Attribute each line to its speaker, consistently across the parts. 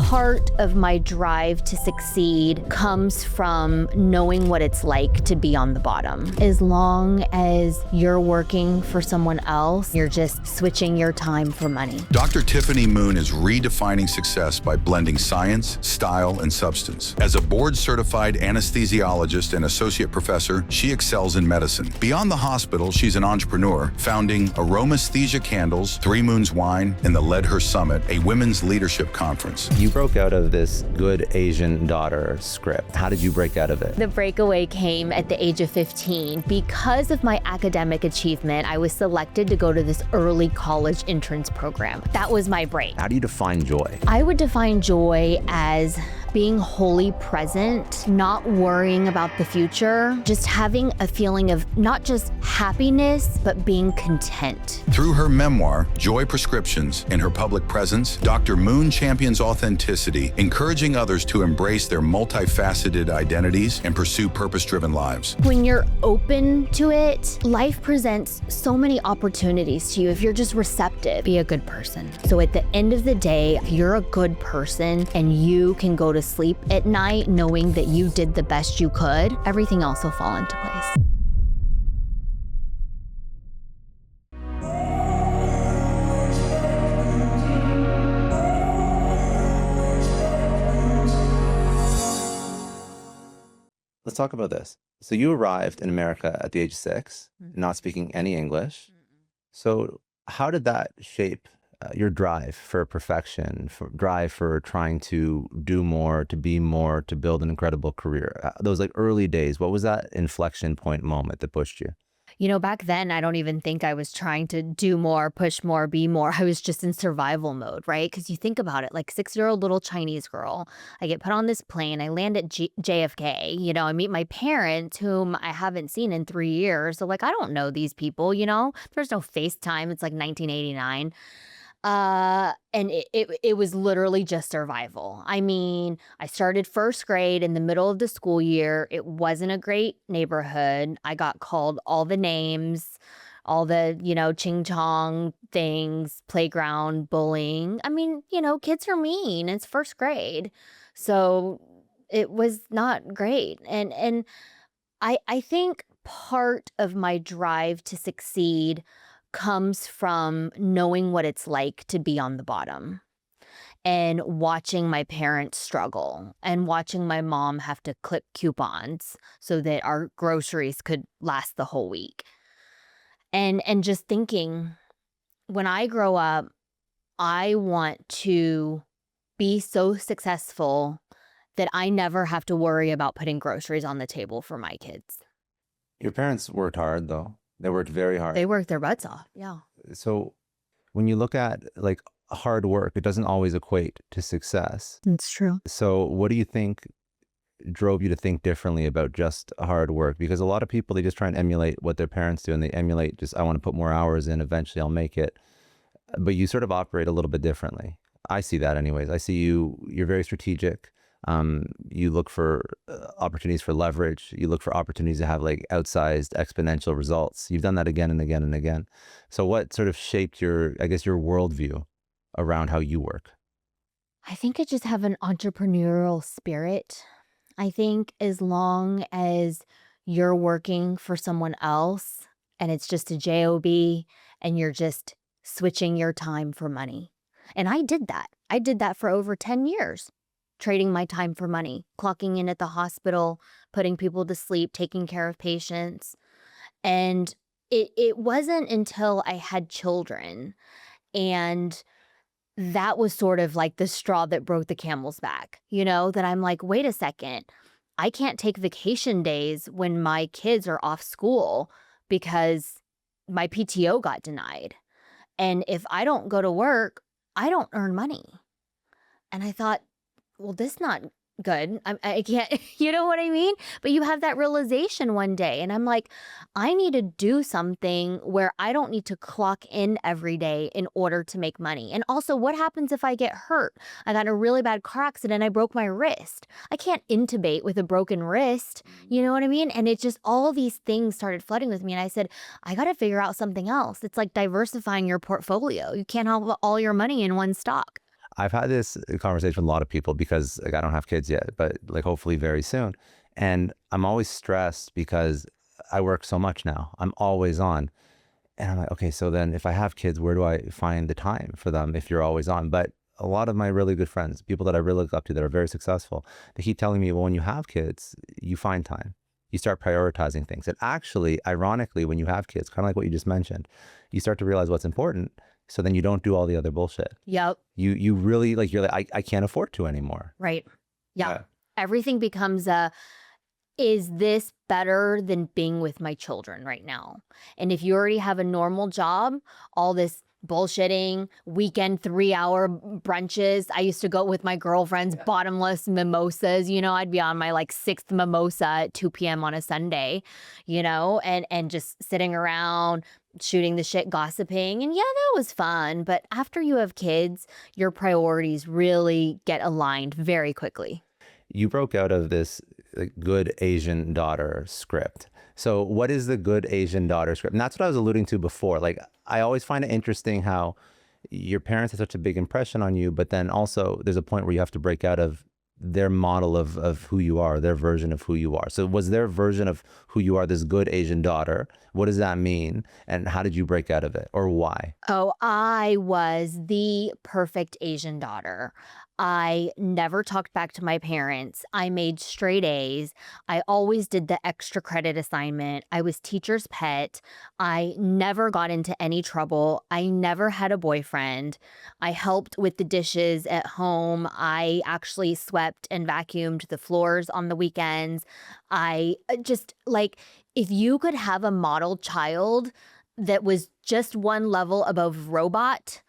Speaker 1: part of my drive to succeed comes from knowing what it's like to be on the bottom. As long as you're working for someone else, you're just switching your time for money.
Speaker 2: Dr. Tiffany Moon is redefining success by blending science, style, and substance. As a board-certified anesthesiologist and associate professor, she excels in medicine. Beyond the hospital, she's an entrepreneur, founding Aromasthesia Candles, 3 Moons Wine, and the Led Her Summit, a women's leadership conference.
Speaker 3: You broke out of this good Asian daughter script. How did you break out of it?
Speaker 1: The breakaway came at the age of 15. Because of my academic achievement, I was selected to go to this early college entrance program. That was my break.
Speaker 3: How do you define joy?
Speaker 1: I would define joy as being wholly present, not worrying about the future, just having a feeling of not just happiness, but being content.
Speaker 2: Through her memoir, Joy Prescriptions, and her public presence, Dr. Moon champions authenticity, encouraging others to embrace their multifaceted identities and pursue purpose-driven lives.
Speaker 1: When you're open to it, life presents so many opportunities to you if you're just receptive. Be a good person. So at the end of the day, if you're a good person and you can go to sleep at night knowing that you did the best you could, everything else will fall into place.
Speaker 3: Let's talk about this. So you arrived in America at the age of 6, not speaking any English. So how did that shape your drive for perfection, drive for trying to do more, to be more, to build an incredible career? Those like early days, what was that inflection point moment that pushed you?
Speaker 1: You know, back then, I don't even think I was trying to do more, push more, be more. I was just in survival mode, right? Because you think about it, like 6-year-old little Chinese girl, I get put on this plane, I land at JFK, you know, I meet my parents whom I haven't seen in 3 years. So like, I don't know these people, you know, there's no FaceTime. It's like 1989. And it was literally just survival. I mean, I started first grade in the middle of the school year. It wasn't a great neighborhood. I got called all the names, all the, you know, ching chong things, playground bullying. I mean, you know, kids are mean. It's first grade. So it was not great. And I think part of my drive to succeed comes from knowing what it's like to be on the bottom and watching my parents struggle and watching my mom have to clip coupons so that our groceries could last the whole week. And just thinking, when I grow up, I want to be so successful that I never have to worry about putting groceries on the table for my kids.
Speaker 3: Your parents worked hard, though. They worked very hard.
Speaker 1: They worked their butts off, yeah.
Speaker 3: So when you look at like hard work, it doesn't always equate to success.
Speaker 1: It's true.
Speaker 3: So what do you think drove you to think differently about just hard work? Because a lot of people, they just try and emulate what their parents do, and they emulate just, I want to put more hours in, eventually I'll make it. But you sort of operate a little bit differently. I see that anyways. I see you're very strategic. You look for opportunities for leverage. You look for opportunities to have like outsized exponential results. You've done that again and again and again. So what sort of shaped your, I guess, your worldview around how you work?
Speaker 1: I think I just have an entrepreneurial spirit. I think as long as you're working for someone else and it's just a job and you're just switching your time for money. And I did that. I did that for over 10 years. Trading my time for money, clocking in at the hospital, putting people to sleep, taking care of patients. And it wasn't until I had children, and that was sort of like the straw that broke the camel's back, you know, that I'm like, wait a second, I can't take vacation days when my kids are off school because my PTO got denied. And if I don't go to work, I don't earn money. And I thought, well, this is not good. I can't, you know what I mean? But you have that realization one day. And I'm like, I need to do something where I don't need to clock in every day in order to make money. And also, what happens if I get hurt? I got in a really bad car accident. I broke my wrist. I can't intubate with a broken wrist. You know what I mean? And it just, all these things started flooding with me. And I said, I got to figure out something else. It's like diversifying your portfolio. You can't have all your money in one stock.
Speaker 3: I've had this conversation with a lot of people because like I don't have kids yet, but like hopefully very soon. And I'm always stressed because I work so much now. I'm always on. And I'm like, okay, so then if I have kids, where do I find the time for them if you're always on? But a lot of my really good friends, people that I really look up to that are very successful, they keep telling me, well, when you have kids, you find time. You start prioritizing things. And actually, ironically, when you have kids, kind of like what you just mentioned, you start to realize what's important. So then you don't do all the other bullshit.
Speaker 1: Yep.
Speaker 3: You really like, you're like, I can't afford to anymore.
Speaker 1: Right. Yeah.
Speaker 3: Yeah.
Speaker 1: Everything becomes is this better than being with my children right now? And if you already have a normal job, all this bullshitting, weekend 3-hour brunches. I used to go with my girlfriends, bottomless mimosas. I'd be on my like 6th mimosa at 2 p.m. on a Sunday, and just sitting around, shooting the shit, gossiping. And yeah, that was fun. But after you have kids, your priorities really get aligned very quickly.
Speaker 3: You broke out of this like, good Asian daughter script. So what is the good Asian daughter script? And that's what I was alluding to before. Like, I always find it interesting how your parents had such a big impression on you, but then also there's a point where you have to break out of their model of who you are, their version of who you are. So was their version of who you are this good Asian daughter? What does that mean? And how did you break out of it, or why?
Speaker 1: Oh, I was the perfect Asian daughter. I never talked back to my parents. I made straight A's. I always did the extra credit assignment. I was teacher's pet. I never got into any trouble. I never had a boyfriend. I helped with the dishes at home. I actually swept and vacuumed the floors on the weekends. I just like, if you could have a model child that was just one level above robot,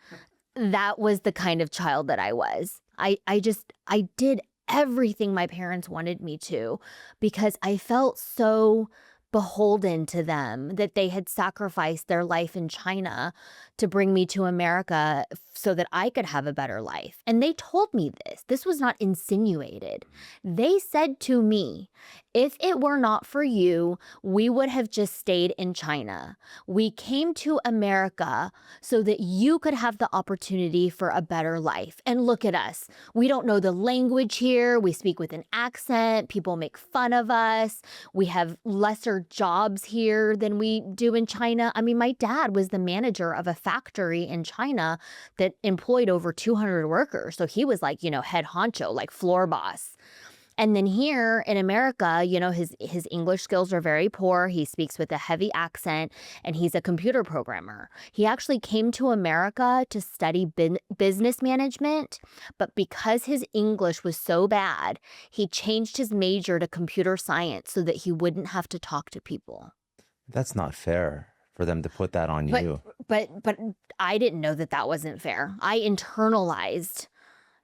Speaker 1: that was the kind of child that I was. I did everything my parents wanted me to because I felt so beholden to them that they had sacrificed their life in China to bring me to America so that I could have a better life. And they told me this. This was not insinuated. They said to me, if it were not for you, we would have just stayed in China. We came to America so that you could have the opportunity for a better life. And look at us. We don't know the language here. We speak with an accent. People make fun of us. We have lesser jobs here than we do in China. I mean, my dad was the manager of a factory in China that employed over 200 workers. So he was like, head honcho, like floor boss. And then here in America, his English skills are very poor. He speaks with a heavy accent, and he's a computer programmer. He actually came to America to study business management, but because his English was so bad, he changed his major to computer science so that he wouldn't have to talk to people.
Speaker 3: That's not fair for them to put that on you.
Speaker 1: But I didn't know that wasn't fair. I internalized,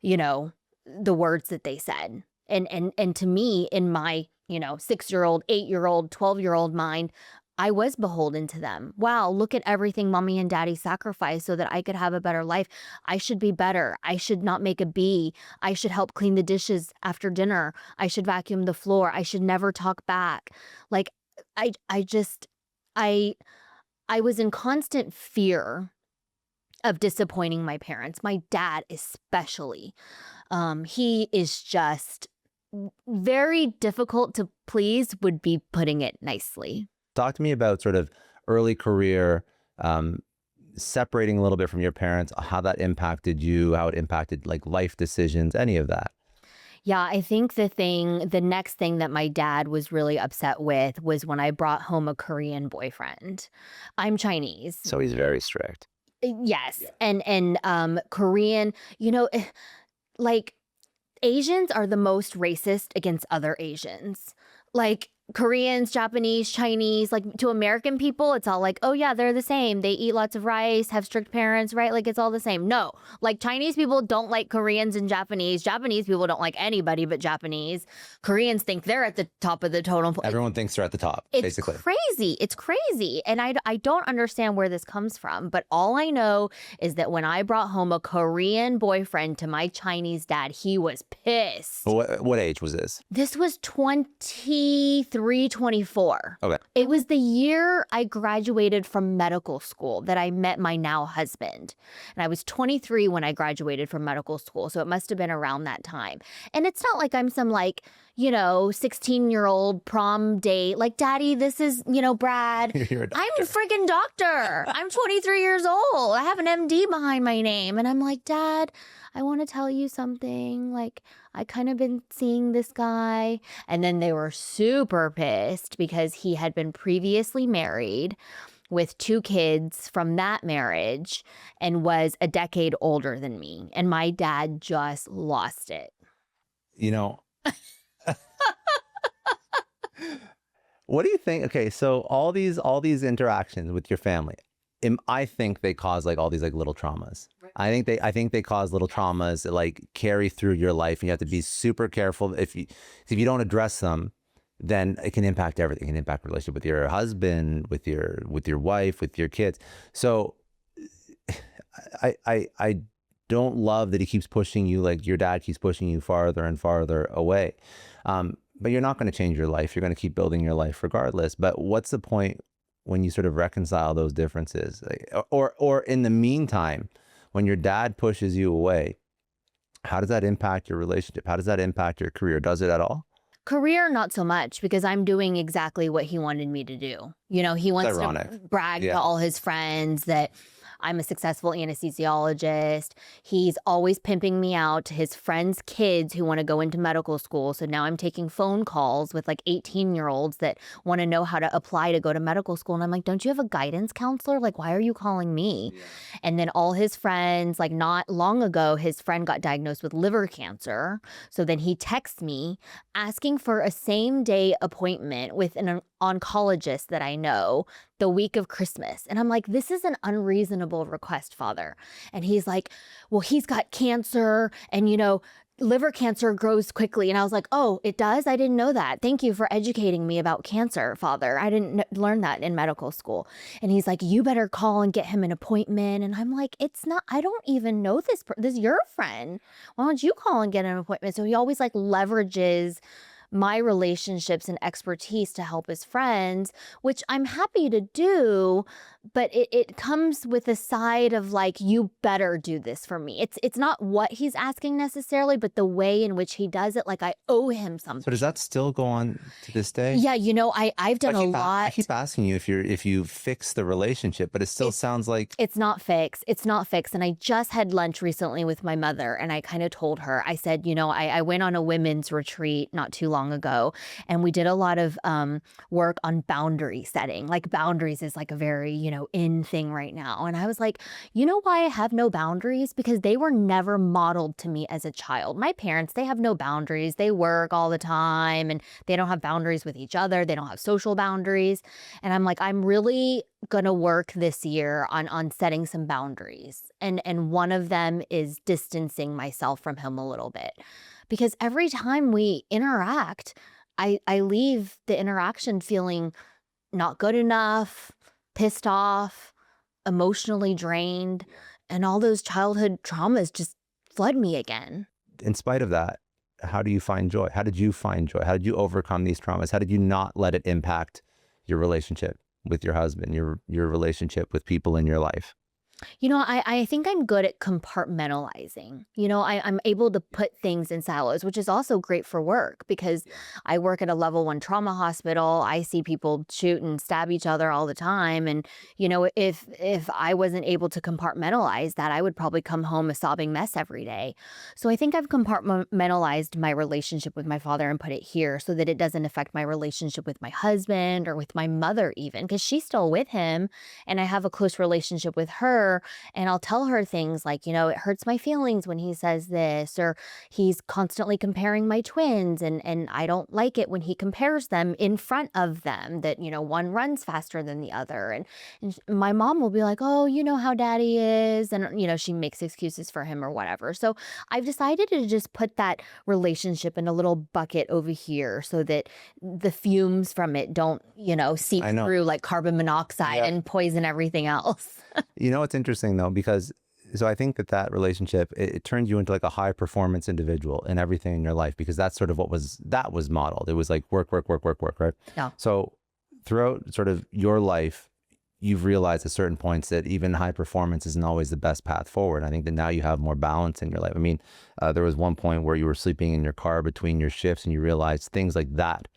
Speaker 1: the words that they said. And to me, in my, 6-year-old, 8-year-old, 12-year-old mind, I was beholden to them. Wow, look at everything mommy and daddy sacrificed so that I could have a better life. I should be better. I should not make a B. I should help clean the dishes after dinner. I should vacuum the floor. I should never talk back. Like, I was in constant fear of disappointing my parents, my dad especially. He is just very difficult to please, would be putting it nicely.
Speaker 3: Talk to me about sort of early career, separating a little bit from your parents, how that impacted you, how it impacted like life decisions, any of that.
Speaker 1: Yeah, I think the next thing that my dad was really upset with was when I brought home a Korean boyfriend. I'm Chinese.
Speaker 3: So he's very strict.
Speaker 1: Yes. Yeah. And Korean, like Asians are the most racist against other Asians. Like Koreans, Japanese, Chinese, like to American people, it's all like, oh yeah, they're the same. They eat lots of rice, have strict parents, right? Like it's all the same. No, like Chinese people don't like Koreans and Japanese. Japanese people don't like anybody but Japanese. Koreans think they're at the top of the totem pole.
Speaker 3: Everyone thinks they're at the top, basically.
Speaker 1: It's crazy. It's crazy. And I don't understand where this comes from. But all I know is that when I brought home a Korean boyfriend to my Chinese dad, he was pissed.
Speaker 3: What age was this?
Speaker 1: This was 23. 23, 24.
Speaker 3: Okay.
Speaker 1: It was the year I graduated from medical school that I met my now husband. And I was 23 when I graduated from medical school. So it must have been around that time. And it's not like I'm some 16-year-old prom date. Like, Daddy, this is, Brad.
Speaker 3: You're a doctor.
Speaker 1: I'm a freaking doctor. I'm 23 years old. I have an MD behind my name. And I'm like, Dad, I want to tell you something. Like, I kind of been seeing this guy. And then they were super pissed because he had been previously married with 2 kids from that marriage and was a decade older than me. And my dad just lost it.
Speaker 3: What do you think? Okay, so all these interactions with your family, I think they cause all these little traumas. Right. I think they cause little traumas that carry through your life, and you have to be super careful. If you don't address them, then it can impact everything. It can impact relationship with your husband, with your wife, with your kids. So I don't love that he keeps pushing you, like your dad keeps pushing you farther and farther away. But you're not going to change your life. You're going to keep building your life regardless. But what's the point when you sort of reconcile those differences? Or in the meantime, when your dad pushes you away, how does that impact your relationship? How does that impact your career? Does it at all?
Speaker 1: Career, not so much, because I'm doing exactly what he wanted me to do. He wants to brag to all his friends that I'm a successful anesthesiologist. He's always pimping me out to his friends' kids who want to go into medical school. So now I'm taking phone calls with 18-year-olds that want to know how to apply to go to medical school. And I'm like, don't you have a guidance counselor? Why are you calling me? Yeah. And then all his friends, not long ago, his friend got diagnosed with liver cancer. So then he texts me asking for a same-day appointment with an oncologist that I know the week of Christmas. And I'm like, this is an unreasonable request, Father. And he's like, well, he's got cancer and, liver cancer grows quickly. And I was like, oh, it does? I didn't know that. Thank you for educating me about cancer, Father. I didn't learn that in medical school. And he's like, you better call and get him an appointment. And I'm like, I don't even know this. This is your friend. Why don't you call and get an appointment? So he always leverages my relationships and expertise to help his friends, which I'm happy to do, but it comes with a side of you better do this for me. It's not what he's asking necessarily, but the way in which he does it, I owe him something.
Speaker 3: So does that still go on to this day?
Speaker 1: Yeah, I've done a lot.
Speaker 3: I keep asking you if you fix the relationship, but it still sounds like
Speaker 1: it's not fixed. It's not fixed. And I just had lunch recently with my mother, and I kind of told her, I said, I went on a women's retreat not too long ago, and we did a lot of work on boundary setting. Boundaries is a very, in thing right now. And I was like, you know why I have no boundaries? Because they were never modeled to me as a child. My parents, they have no boundaries. They work all the time and they don't have boundaries with each other. They don't have social boundaries. And I'm like, I'm really going to work this year on setting some boundaries. And one of them is distancing myself from him a little bit. Because every time we interact, I leave the interaction feeling not good enough, pissed off, emotionally drained, and all those childhood traumas just flood me again.
Speaker 3: In spite of that, how do you find joy? How did you find joy? How did you overcome these traumas? How did you not let it impact your relationship with your husband, your relationship with people in your life?
Speaker 1: I think I'm good at compartmentalizing. I'm able to put things in silos, which is also great for work because I work at a level 1 trauma hospital. I see people shoot and stab each other all the time. And, if I wasn't able to compartmentalize that, I would probably come home a sobbing mess every day. So I think I've compartmentalized my relationship with my father and put it here so that it doesn't affect my relationship with my husband or with my mother even, because she's still with him and I have a close relationship with her. And I'll tell her things like, it hurts my feelings when he says this, or he's constantly comparing my twins. And I don't like it when he compares them in front of them, that, one runs faster than the other. And my mom will be like, oh, you know how daddy is. And, she makes excuses for him or whatever. So I've decided to just put that relationship in a little bucket over here so that the fumes from it don't, seep through like carbon monoxide and poison everything else.
Speaker 3: It's interesting though, because So I think that relationship, it turned you into like a high performance individual in everything in your life, because that's sort of what was modeled. It was like work, work, work, work, work, right?
Speaker 1: Yeah.
Speaker 3: So throughout sort of your life, you've realized at certain points that even high performance isn't always the best path forward. I think that now you have more balance in your life. I mean, there was one point where you were sleeping in your car between your shifts and you realized things like that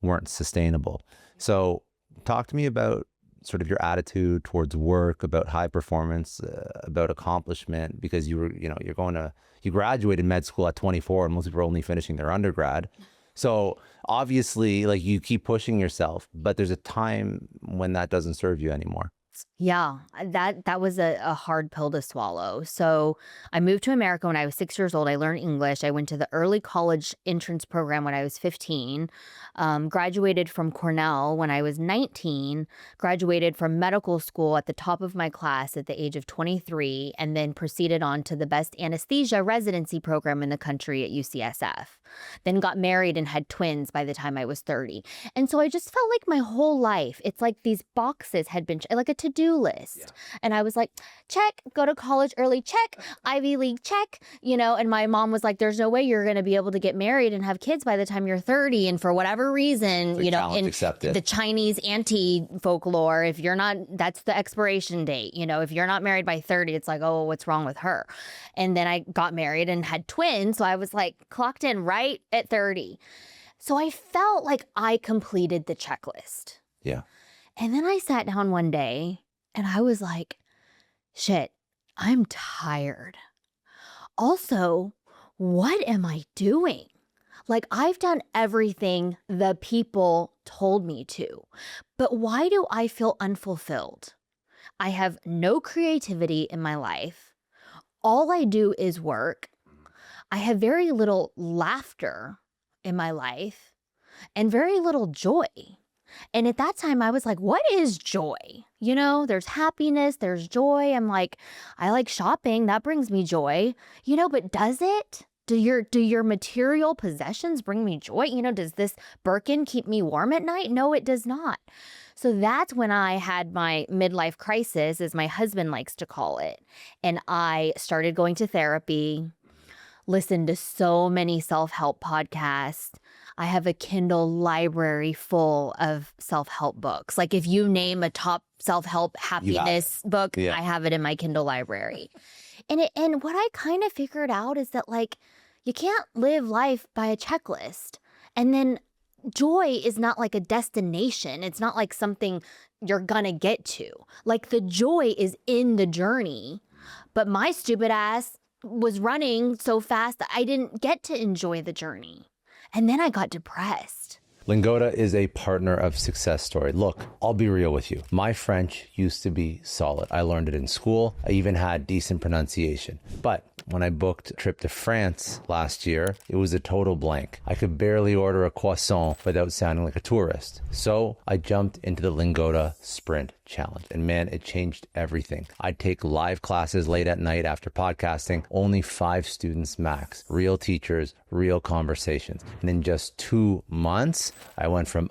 Speaker 3: weren't sustainable. So talk to me about sort of your attitude towards work, about high performance, about accomplishment, because you were, you graduated med school at 24 and most people are only finishing their undergrad. So obviously, like, you keep pushing yourself, but there's a time when that doesn't serve you anymore.
Speaker 1: Yeah, that was a hard pill to swallow. So I moved to America when I was 6 years old. I learned English. I went to the early college entrance program when I was 15, graduated from Cornell when I was 19, graduated from medical school at the top of my class at the age of 23, and then proceeded on to the best anesthesia residency program in the country at UCSF. Then got married and had twins by the time I was 30. And so I just felt like my whole life, it's like these boxes had been like a to-do list. Yeah. And I was like, check, go to college early, check, Ivy League, check, and my mom was like, there's no way you're going to be able to get married and have kids by the time you're 30. And for whatever reason, in
Speaker 3: accepted.
Speaker 1: The Chinese anti-folklore, if you're not, that's the expiration date. If you're not married by 30, it's like, oh, what's wrong with her? And then I got married and had twins. So I was like clocked in right at 30. So I felt like I completed the checklist.
Speaker 3: Yeah.
Speaker 1: And then I sat down one day and I was like, shit, I'm tired. Also, what am I doing? Like, I've done everything the people told me to, but why do I feel unfulfilled? I have no creativity in my life. All I do is work. I have very little laughter in my life and very little joy. And at that time, I was like, what is joy? There's happiness, there's joy. I'm like, I like shopping. That brings me joy, but does it? Do your material possessions bring me joy? Does this Birkin keep me warm at night? No, it does not. So that's when I had my midlife crisis, as my husband likes to call it. And I started going to therapy, listened to so many self-help podcasts. I have a Kindle library full of self-help books. Like, if you name a top self-help happiness book, I have it in my Kindle library. And what I kind of figured out is that, like, you can't live life by a checklist. And then joy is not like a destination. It's not like something you're gonna get to. Like, the joy is in the journey. But my stupid ass was running so fast that I didn't get to enjoy the journey. And then I got depressed.
Speaker 3: Lingoda is a partner of Success Story. Look, I'll be real with you. My French used to be solid. I learned it in school. I even had decent pronunciation. But when I booked a trip to France last year, it was a total blank. I could barely order a croissant without sounding like a tourist. So I jumped into the Lingoda Sprint Challenge. And man, it changed everything. I'd take live classes late at night after podcasting, only 5 students max. Real teachers, real conversations. And in just 2 months, I went from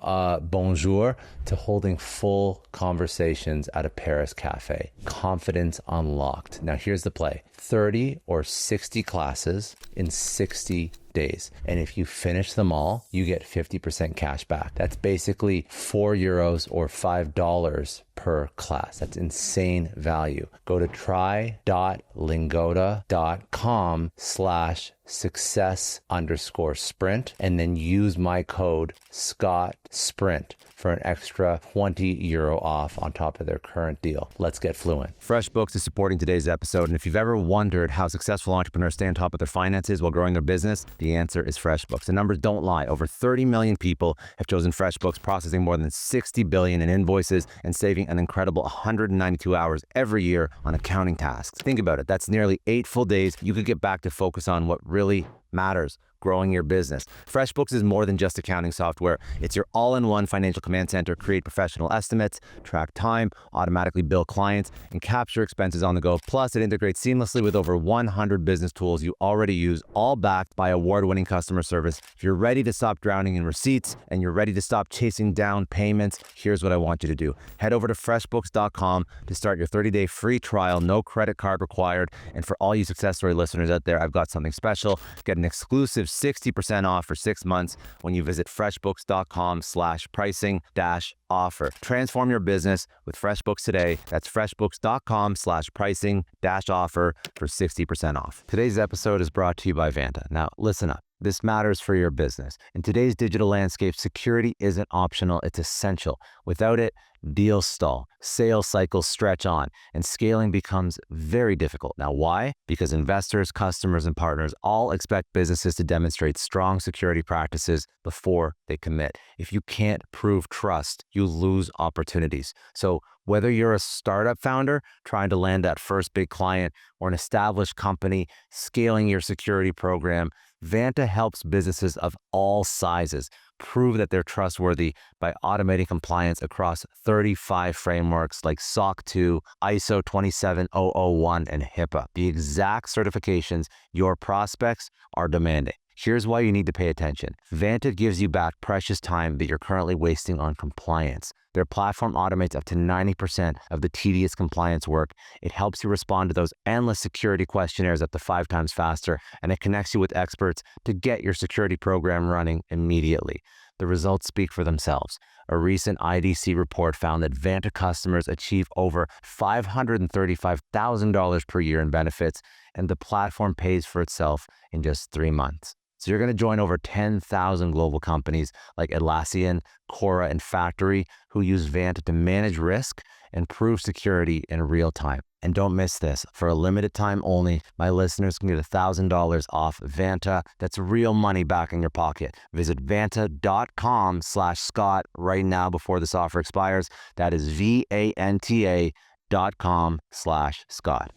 Speaker 3: bonjour to holding full conversations at a Paris cafe. Confidence unlocked. Now here's the play. 30 or 60 classes in 60 days. And if you finish them all, you get 50% cash back. That's basically €4 or $5 per class. That's insane value. Go to try.lingoda.com/success_sprint and then use my code SCOTTSPRINT for an extra €20 off on top of their current deal. Let's get fluent. FreshBooks is supporting today's episode. And if you've ever wondered how successful entrepreneurs stay on top of their finances while growing their business, the answer is FreshBooks. The numbers don't lie. Over 30 million people have chosen FreshBooks, processing more than 60 billion in invoices and saving an incredible 192 hours every year on accounting tasks. Think about it. That's nearly 8 full days you could get back to focus on what really matters: growing your business. FreshBooks is more than just accounting software. It's your all-in-one financial command center. Create professional estimates, track time, automatically bill clients, and capture expenses on the go. Plus, it integrates seamlessly with over 100 business tools you already use, all backed by award-winning customer service. If you're ready to stop drowning in receipts and you're ready to stop chasing down payments, here's what I want you to do. Head over to freshbooks.com to start your 30-day free trial, no credit card required. And for all you success story listeners out there, I've got something special. Get an exclusive 60% off for 6 months when you visit freshbooks.com/pricing-offer. Transform your business with FreshBooks today. That's freshbooks.com/pricing-offer for 60% off. Today's episode is brought to you by Vanta. Now, listen up. This matters for your business. In today's digital landscape, security isn't optional, it's essential. Without it, deals stall, sales cycles stretch on, and scaling becomes very difficult. Now, why? Because investors, customers, and partners all expect businesses to demonstrate strong security practices before they commit. If you can't prove trust, you lose opportunities. So whether you're a startup founder trying to land that first big client or an established company scaling your security program, Vanta helps businesses of all sizes prove that they're trustworthy by automating compliance across 35 frameworks like SOC 2, ISO 27001, and HIPAA, the exact certifications your prospects are demanding. Here's why you need to pay attention. Vanta gives you back precious time that you're currently wasting on compliance. Their platform automates up to 90% of the tedious compliance work. It helps you respond to those endless security questionnaires up to 5 times faster, and it connects you with experts to get your security program running immediately. The results speak for themselves. A recent IDC report found that Vanta customers achieve over $535,000 per year in benefits, and the platform pays for itself in just 3 months. So you're going to join over 10,000 global companies like Atlassian, Cora, and Factory who use Vanta to manage risk and prove security in real time. And don't miss this. For a limited time only, my listeners can get $1,000 off Vanta. That's real money back in your pocket. Visit vanta.com/Scott right now before this offer expires. That is VANTA.com/Scott.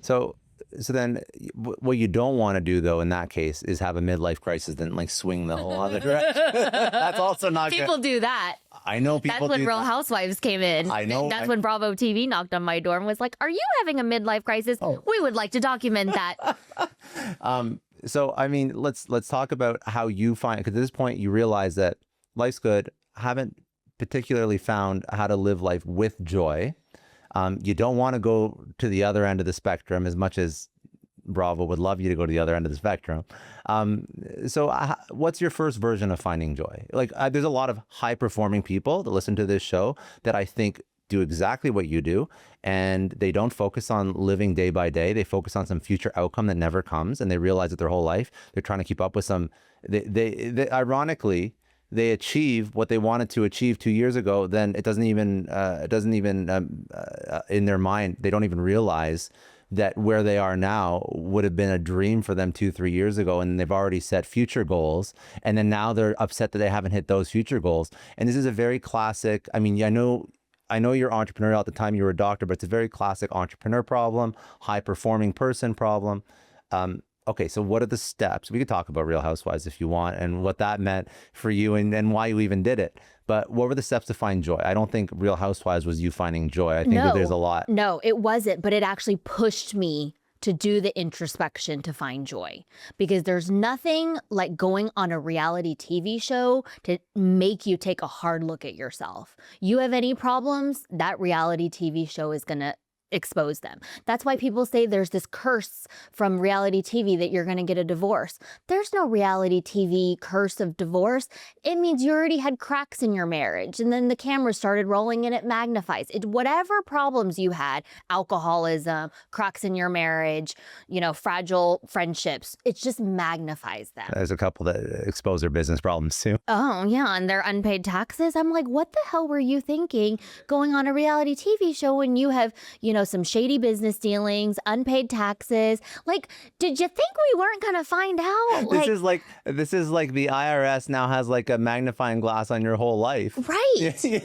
Speaker 3: So then what you don't want to do, though, in that case, is have a midlife crisis and like swing the whole other direction. That's also not good.
Speaker 1: People do that.
Speaker 3: I know people
Speaker 1: That's when
Speaker 3: do
Speaker 1: Real
Speaker 3: that.
Speaker 1: Housewives came in.
Speaker 3: I know.
Speaker 1: That's when Bravo TV knocked on my door and was like, "Are you having a midlife crisis?
Speaker 3: Oh.
Speaker 1: We would like to document that."
Speaker 3: So, I mean, let's talk about how you find, because at this point you realize that life's good, haven't particularly found how to live life with joy. You don't want to go to the other end of the spectrum as much as Bravo would love you to go to the other end of the spectrum. So what's your first version of finding joy? Like, there's a lot of high-performing people that listen to this show that I think do exactly what you do, and they don't focus on living day by day. They focus on some future outcome that never comes, and they realize that their whole life they're trying to keep up with some. They ironically, they achieve what they wanted to achieve 2 years ago, then it doesn't even in their mind, they don't even realize that where they are now would have been a dream for them 2-3 years ago, and they've already set future goals, and then now they're upset that they haven't hit those future goals. And this is a very classic, I mean, I know you're entrepreneurial at the time you were a doctor, but it's a very classic entrepreneur problem, high performing person problem. Okay, so what are the steps? We could talk about Real Housewives if you want and what that meant for you and why you even did it. But what were the steps to find joy? I don't think Real Housewives was you finding joy. I think that there's a lot.
Speaker 1: No, it wasn't. But it actually pushed me to do the introspection to find joy. Because there's nothing like going on a reality TV show to make you take a hard look at yourself. You have any problems, that reality TV show is going to expose them. That's why people say there's this curse from reality TV that you're going to get a divorce. There's no reality TV curse of divorce. It means you already had cracks in your marriage, and then the camera started rolling and it magnifies it. Whatever problems you had, alcoholism, cracks in your marriage, fragile friendships, it just magnifies them.
Speaker 3: There's a couple that expose their business problems too.
Speaker 1: Oh, yeah, and their unpaid taxes. I'm like, what the hell were you thinking going on a reality TV show when you have, some shady business dealings, unpaid taxes? Like, did you think we weren't going to find out?
Speaker 3: This is like the IRS now has like a magnifying glass on your whole life.
Speaker 1: Right.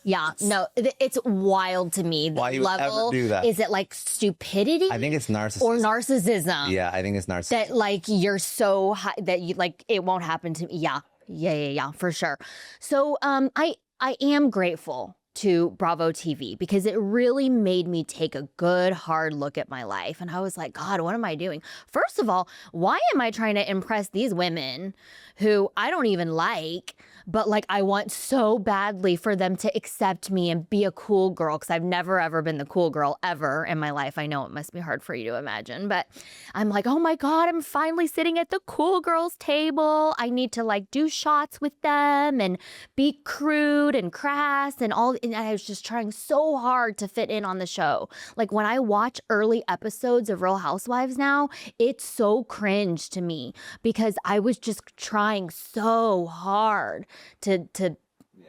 Speaker 1: Yeah, no, it's wild to me. The
Speaker 3: Why you would ever do that?
Speaker 1: Is it like stupidity?
Speaker 3: I think it's narcissism.
Speaker 1: Or narcissism.
Speaker 3: Yeah, I think it's narcissism.
Speaker 1: That like you're so high that you like it won't happen to me. Yeah, for sure. So I am grateful to Bravo TV because it really made me take a good hard look at my life. And I was like, God, what am I doing? First of all, why am I trying to impress these women who I don't even like? But like, I want so badly for them to accept me and be a cool girl because I've never, ever been the cool girl ever in my life. I know it must be hard for you to imagine, but I'm like, oh my God, I'm finally sitting at the cool girls table. I need to like do shots with them and be crude and crass and all. And I was just trying so hard to fit in on the show. Like when I watch early episodes of Real Housewives now, it's so cringe to me because I was just trying so hard to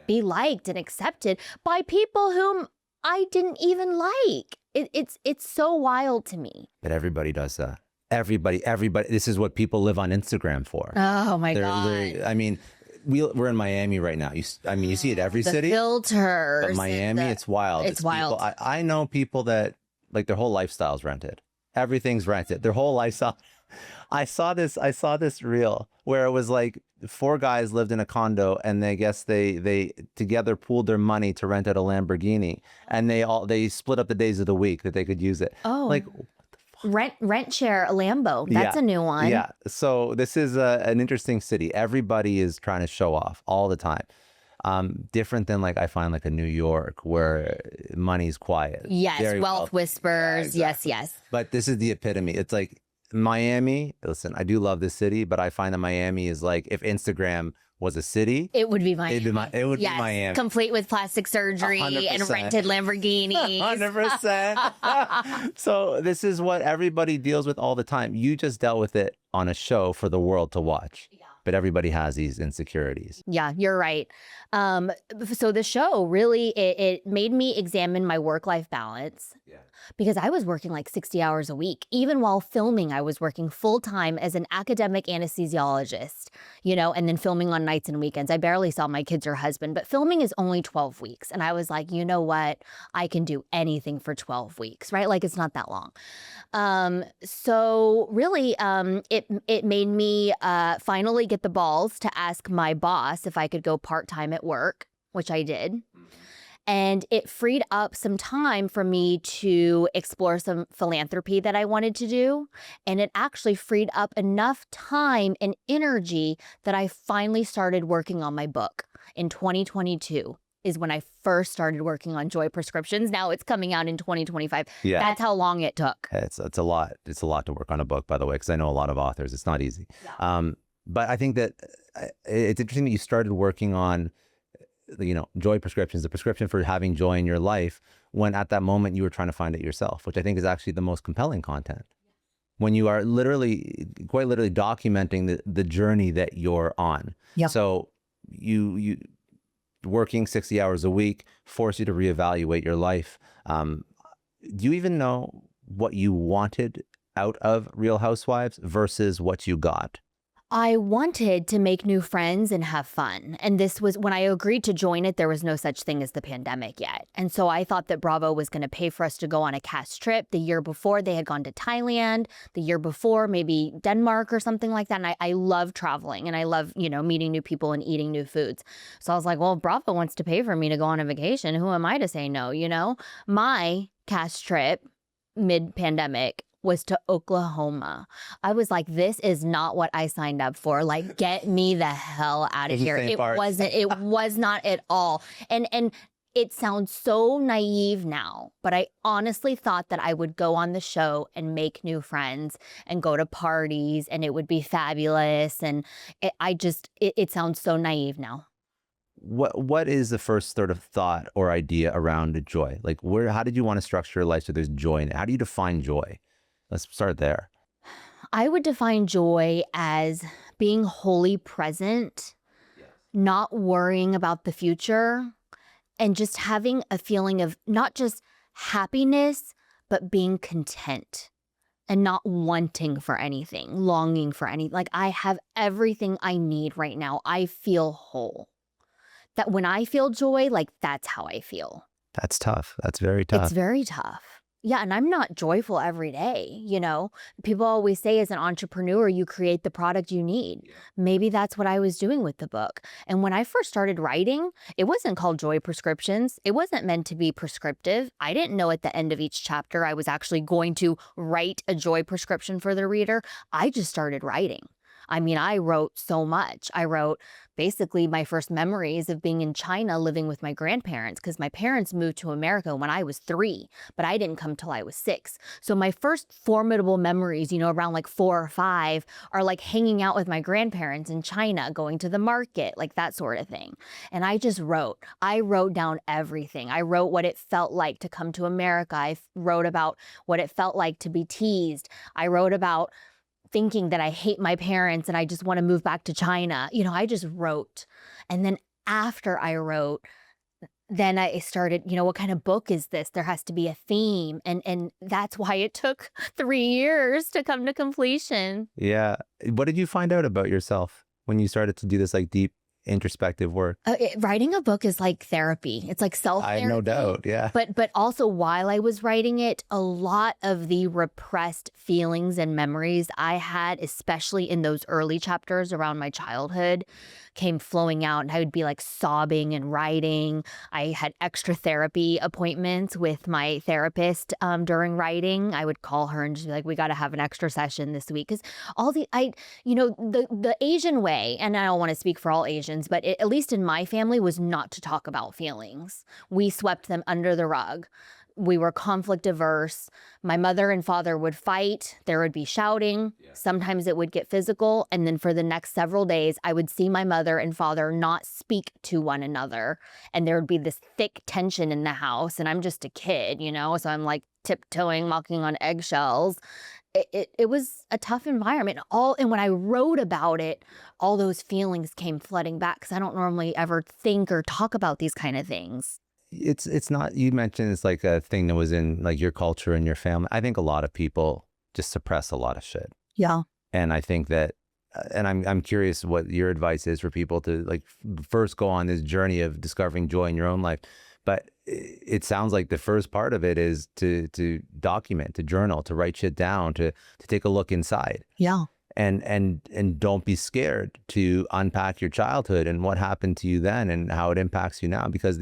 Speaker 1: be liked and accepted by people whom I didn't even like. It's so wild to me.
Speaker 3: But everybody does that. Everybody. This is what people live on Instagram for.
Speaker 1: Oh my God.
Speaker 3: I mean, we're in Miami right now. You see it every
Speaker 1: The
Speaker 3: city.
Speaker 1: Filters.
Speaker 3: But Miami, it's wild.
Speaker 1: It's wild.
Speaker 3: People, I know people that like their whole lifestyle's rented. Everything's rented. Their whole lifestyle. I saw this reel where it was like 4 guys lived in a condo and they together pooled their money to rent out a Lamborghini and they split up the days of the week that they could use it.
Speaker 1: Oh,
Speaker 3: like
Speaker 1: rent share a Lambo. That's a new one.
Speaker 3: Yeah. So this is an interesting city. Everybody is trying to show off all the time. Different than like I find like a New York where money's quiet.
Speaker 1: Yes,
Speaker 3: Very
Speaker 1: wealth whispers.
Speaker 3: Yeah, exactly.
Speaker 1: Yes.
Speaker 3: But this is the epitome. It's like Miami. Listen, I do love this city, but I find that Miami is like if Instagram was a city,
Speaker 1: it would be Miami.
Speaker 3: It would be Miami.
Speaker 1: Complete with plastic surgery
Speaker 3: 100%.
Speaker 1: and rented Lamborghinis.
Speaker 3: 100%. So this is what everybody deals with all the time. You just dealt with it on a show for the world to watch. Yeah. But everybody has these insecurities.
Speaker 1: Yeah, you're right. So the show really, it made me examine my work-life balance. Yeah. Because I was working like 60 hours a week. Even while filming, I was working full-time as an academic anesthesiologist, and then filming on nights and weekends. I barely saw my kids or husband, but filming is only 12 weeks. And I was like, you know what? I can do anything for 12 weeks, right? Like it's not that long. So really, it made me finally get the balls to ask my boss if I could go part-time at work, which I did. And it freed up some time for me to explore some philanthropy that I wanted to do. And it actually freed up enough time and energy that I finally started working on my book in 2022. Is when I first started working on Joy Prescriptions. Now it's coming out in 2025. Yeah. That's how long it took.
Speaker 3: It's a lot. It's a lot to work on a book, by the way, because I know a lot of authors. It's not easy. Yeah. But I think that it's interesting that you started working on, Joy Prescriptions, the prescription for having joy in your life, when at that moment you were trying to find it yourself, which I think is actually the most compelling content. When you are quite literally documenting the journey that you're on. Yeah. So you working 60 hours a week force you to reevaluate your life. Do you even know what you wanted out of Real Housewives versus what you got?
Speaker 1: I wanted to make new friends and have fun. And this was when I agreed to join it, there was no such thing as the pandemic yet. And so I thought that Bravo was going to pay for us to go on a cast trip. The year before, they had gone to Thailand. The year before, maybe Denmark or something like that. And I love traveling and I love, meeting new people and eating new foods. So I was like, well, if Bravo wants to pay for me to go on a vacation, who am I to say no, My cast trip mid-pandemic was to Oklahoma. I was like, this is not what I signed up for. Like, get me the hell out of here. It was not at all. And it sounds so naive now, but I honestly thought that I would go on the show and make new friends and go to parties and it would be fabulous. And it sounds so naive now.
Speaker 3: What is the first sort of thought or idea around joy? Like how did you want to structure your life so there's joy in it? How do you define joy? Let's start there.
Speaker 1: I would define joy as being wholly present, not worrying about the future, and just having a feeling of not just happiness, but being content and not wanting for anything, longing for anything. Like I have everything I need right now. I feel whole. That when I feel joy, like that's how I feel.
Speaker 3: That's tough. That's very tough.
Speaker 1: It's very tough. Yeah, and I'm not joyful every day, you know? People always say as an entrepreneur, you create the product you need. Maybe that's what I was doing with the book. And when I first started writing, it wasn't called Joy Prescriptions. It wasn't meant to be prescriptive. I didn't know at the end of each chapter I was actually going to write a joy prescription for the reader. I just started writing. I mean, I wrote so much. I wrote basically my first memories of being in China living with my grandparents, because my parents moved to America when I was 3, but I didn't come till I was 6. So my first formidable memories, you know, around like 4 or 5 are like hanging out with my grandparents in China, going to the market, like that sort of thing. And I just wrote. I wrote down everything. I wrote what it felt like to come to America. I wrote about what it felt like to be teased. I wrote about thinking that I hate my parents and I just want to move back to China. You know, I just wrote. And then after I wrote, then I started, you know, what kind of book is this? There has to be a theme. And that's why it took 3 years to come to completion.
Speaker 3: Yeah. What did you find out about yourself when you started to do this like deep introspective work?
Speaker 1: Writing a book is like therapy. It's like self-therapy.
Speaker 3: I no doubt, yeah.
Speaker 1: But also while I was writing it, a lot of the repressed feelings and memories I had, especially in those early chapters around my childhood, came flowing out, and I would be like sobbing and writing. I had extra therapy appointments with my therapist during writing. I would call her and just be like, we got to have an extra session this week. Because the Asian way, and I don't want to speak for all Asians, but at least in my family, was not to talk about feelings. We swept them under the rug. We were conflict averse. My mother and father would fight. There would be shouting. Yeah. Sometimes it would get physical. And then for the next several days, I would see my mother and father not speak to one another. And there would be this thick tension in the house. And I'm just a kid, you know, so I'm like tiptoeing, walking on eggshells. It was a tough environment. And when I wrote about it, all those feelings came flooding back, because I don't normally ever think or talk about these kind of things.
Speaker 3: It's not, you mentioned it's like a thing that was in like your culture and your family. I think a lot of people just suppress a lot of shit.
Speaker 1: Yeah.
Speaker 3: And I think that, and I'm curious what your advice is for people to like first go on this journey of discovering joy in your own life. But it sounds like the first part of it is to document, to journal, to write shit down, to take a look inside.
Speaker 1: Yeah.
Speaker 3: And don't be scared to unpack your childhood and what happened to you then and how it impacts you now, because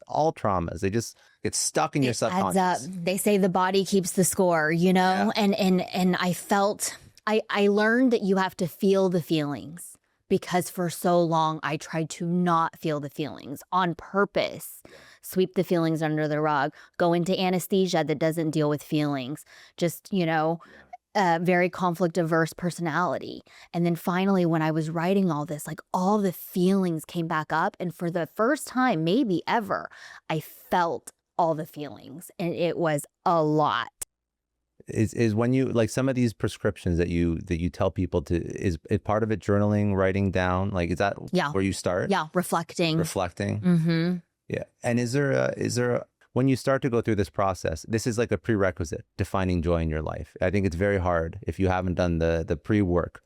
Speaker 3: all traumas, they just get stuck in your subconscious.
Speaker 1: Adds up. They say the body keeps the score, you know? Yeah. And I felt, I learned that you have to feel the feelings, because for so long I tried to not feel the feelings on purpose. Sweep the feelings under the rug, go into anesthesia that doesn't deal with feelings, just, you know, very conflict averse personality. And then finally, when I was writing all this, like all the feelings came back up. And for the first time, maybe ever, I felt all the feelings, and it was a lot.
Speaker 3: Is when you like some of these prescriptions that you tell people to, is part of it journaling, writing down? Like, is that where you start?
Speaker 1: Yeah. Reflecting.
Speaker 3: Mm-hmm. Yeah. And is there a when you start to go through this process, this is like a prerequisite to finding joy in your life. I think it's very hard if you haven't done the pre-work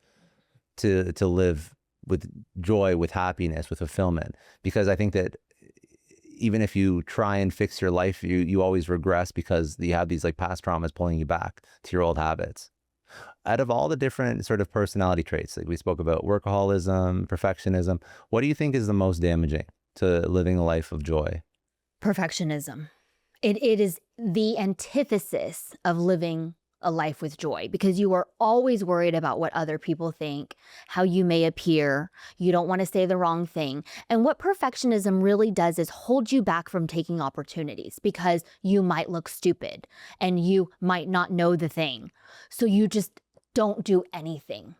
Speaker 3: to live with joy, with happiness, with fulfillment. Because I think that even if you try and fix your life, you always regress, because you have these like past traumas pulling you back to your old habits. Out of all the different sort of personality traits, like we spoke about workaholism, perfectionism, what do you think is the most damaging to living a life of joy?
Speaker 1: Perfectionism. It is the antithesis of living a life with joy, because you are always worried about what other people think, how you may appear. You don't want to say the wrong thing. And what perfectionism really does is hold you back from taking opportunities, because you might look stupid and you might not know the thing. So you just don't do anything.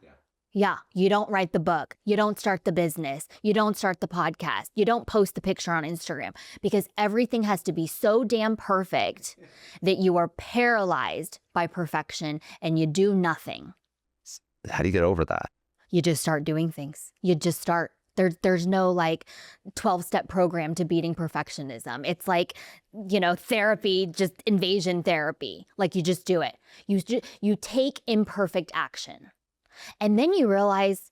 Speaker 1: Yeah, you don't write the book, you don't start the business, you don't start the podcast, you don't post the picture on Instagram, because everything has to be so damn perfect that you are paralyzed by perfection and you do nothing.
Speaker 3: How do you get over that?
Speaker 1: You just start doing things. You just start. There's no like 12-step program to beating perfectionism. It's like, you know, therapy, just invasion therapy. Like you just do it. You take imperfect action. And then you realize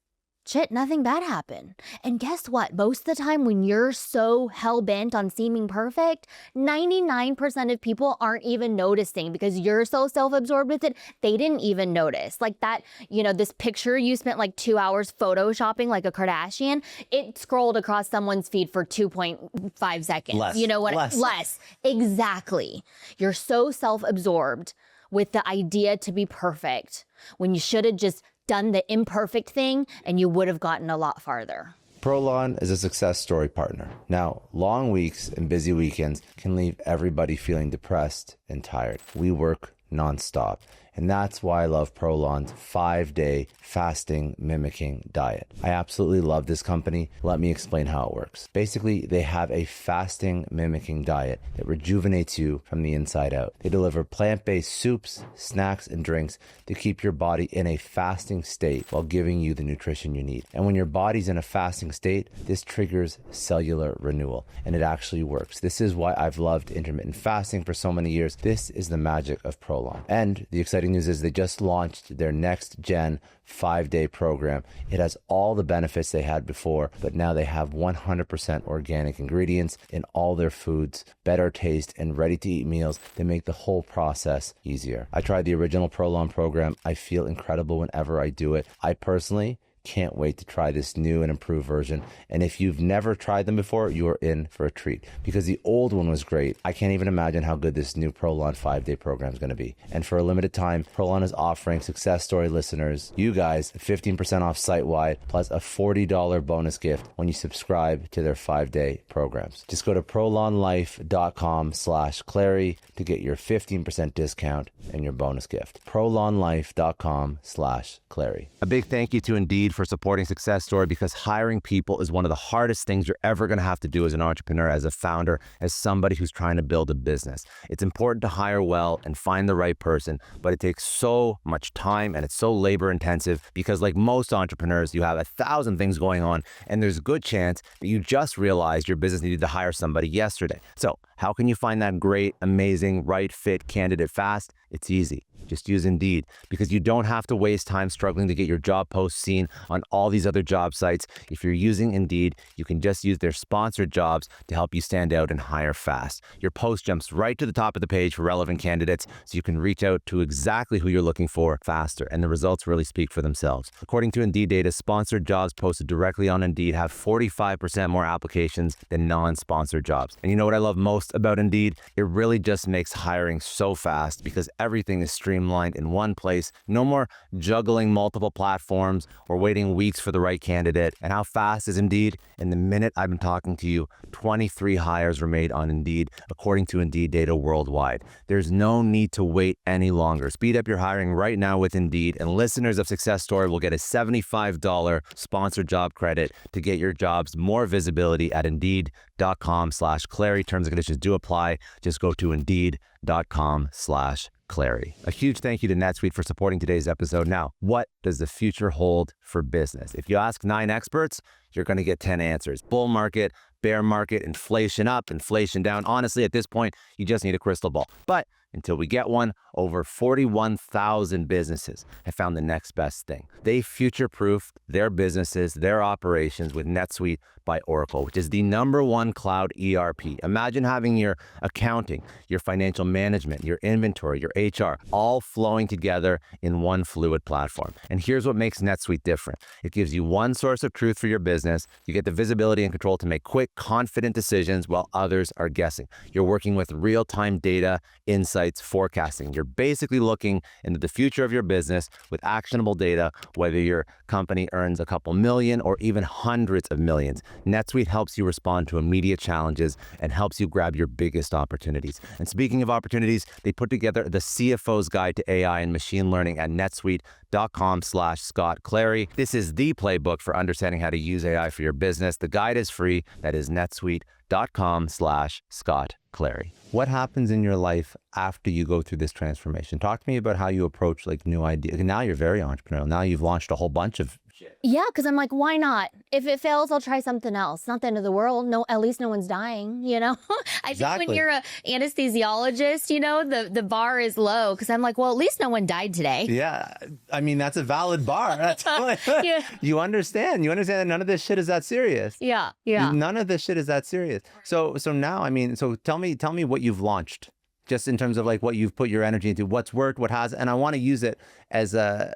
Speaker 1: shit, nothing bad happened. And guess what? Most of the time when you're so hell-bent on seeming perfect, 99% of people aren't even noticing because you're so self-absorbed with it, they didn't even notice. Like that, this picture you spent like 2 hours photoshopping like a Kardashian, it scrolled across someone's feed for 2.5 seconds. Less. Exactly. You're so self-absorbed with the idea to be perfect when you should have just done the imperfect thing and you would have gotten a lot farther.
Speaker 3: Prolon is a success story partner. Now, long weeks and busy weekends can leave everybody feeling depressed and tired. We work nonstop. And that's why I love Prolon's 5-day fasting mimicking diet. I absolutely love this company. Let me explain how it works. Basically, they have a fasting mimicking diet that rejuvenates you from the inside out. They deliver plant-based soups, snacks, and drinks to keep your body in a fasting state while giving you the nutrition you need. And when your body's in a fasting state, this triggers cellular renewal, and it actually works. This is why I've loved intermittent fasting for so many years. This is the magic of Prolon. And the exciting news is they just launched their next gen 5-day program. It has all the benefits they had before, but now they have 100% organic ingredients in all their foods, better taste, and ready-to-eat meals that make the whole process easier. I tried the original Prolon program. I feel incredible whenever I do it. I personally can't wait to try this new and improved version. And if you've never tried them before, you are in for a treat because the old one was great. I can't even imagine how good this new Prolon 5-day program is going to be. And for a limited time, Prolon is offering Success Story listeners, you guys, 15% off site-wide plus a $40 bonus gift when you subscribe to their 5-day programs. Just go to prolonlife.com/Clary to get your 15% discount and your bonus gift. prolonlife.com/Clary. A big thank you to Indeed for supporting Success Story because hiring people is one of the hardest things you're ever going to have to do as an entrepreneur, as a founder, as somebody who's trying to build a business. It's important to hire well and find the right person, but it takes so much time and it's so labor intensive because like most entrepreneurs, you have 1,000 things going on and there's a good chance that you just realized your business needed to hire somebody yesterday. So how can you find that great, amazing, right fit candidate fast? It's easy. Just use Indeed because you don't have to waste time struggling to get your job posts seen on all these other job sites. If you're using Indeed, you can just use their sponsored jobs to help you stand out and hire fast. Your post jumps right to the top of the page for relevant candidates so you can reach out to exactly who you're looking for faster, and the results really speak for themselves. According to Indeed data, sponsored jobs posted directly on Indeed have 45% more applications than non-sponsored jobs. And you know what I love most about Indeed? It really just makes hiring so fast because everything is streamlined in one place. No more juggling multiple platforms or waiting weeks for the right candidate. And how fast is Indeed? In the minute I've been talking to you, 23 hires were made on Indeed, according to Indeed data worldwide. There's no need to wait any longer. Speed up your hiring right now with Indeed, and listeners of Success Story will get a $75 sponsored job credit to get your jobs more visibility at Indeed.com/Clary. Terms and conditions do apply. Just go to Indeed.com/Clary. A huge thank you to NetSuite for supporting today's episode. Now, what does the future hold for business? If you ask 9 experts, you're going to get 10 answers. Bull market, bear market, inflation up, inflation down. Honestly, at this point, you just need a crystal ball. But until we get one, over 41,000 businesses have found the next best thing. They future-proofed their businesses, their operations with NetSuite by Oracle, which is the #1 cloud ERP. Imagine having your accounting, your financial management, your inventory, your HR, all flowing together in one fluid platform. And here's what makes NetSuite different. It gives you one source of truth for your business. You get the visibility and control to make quick, confident decisions while others are guessing. You're working with real-time data, insights, forecasting. You're basically looking into the future of your business with actionable data, whether your company earns a couple million or even hundreds of millions. NetSuite helps you respond to immediate challenges and helps you grab your biggest opportunities. And speaking of opportunities, they put together the CFO's Guide to AI and Machine Learning at netsuite.com/Scott Clary. This is the playbook for understanding how to use AI for your business. The guide is free. That is netsuite.com/Scott Clary. What happens in your life after you go through this transformation? Talk to me about how you approach like new ideas. Now you're very entrepreneurial. Now you've launched a whole bunch of
Speaker 1: Yeah, because I'm like, why not? If it fails, I'll try something else. Not the end of the world. No, at least no one's dying, you know? I think when you're a anesthesiologist, you know, the bar is low because I'm like, well, at least no one died today.
Speaker 3: Yeah. I mean, that's a valid bar. That's
Speaker 1: Yeah.
Speaker 3: You understand that none of this shit is that serious.
Speaker 1: Yeah. Yeah.
Speaker 3: None of this shit is that serious. So now, I mean, so tell me what you've launched, just in terms of like what you've put your energy into, what's worked, what has, and I want to use it as a,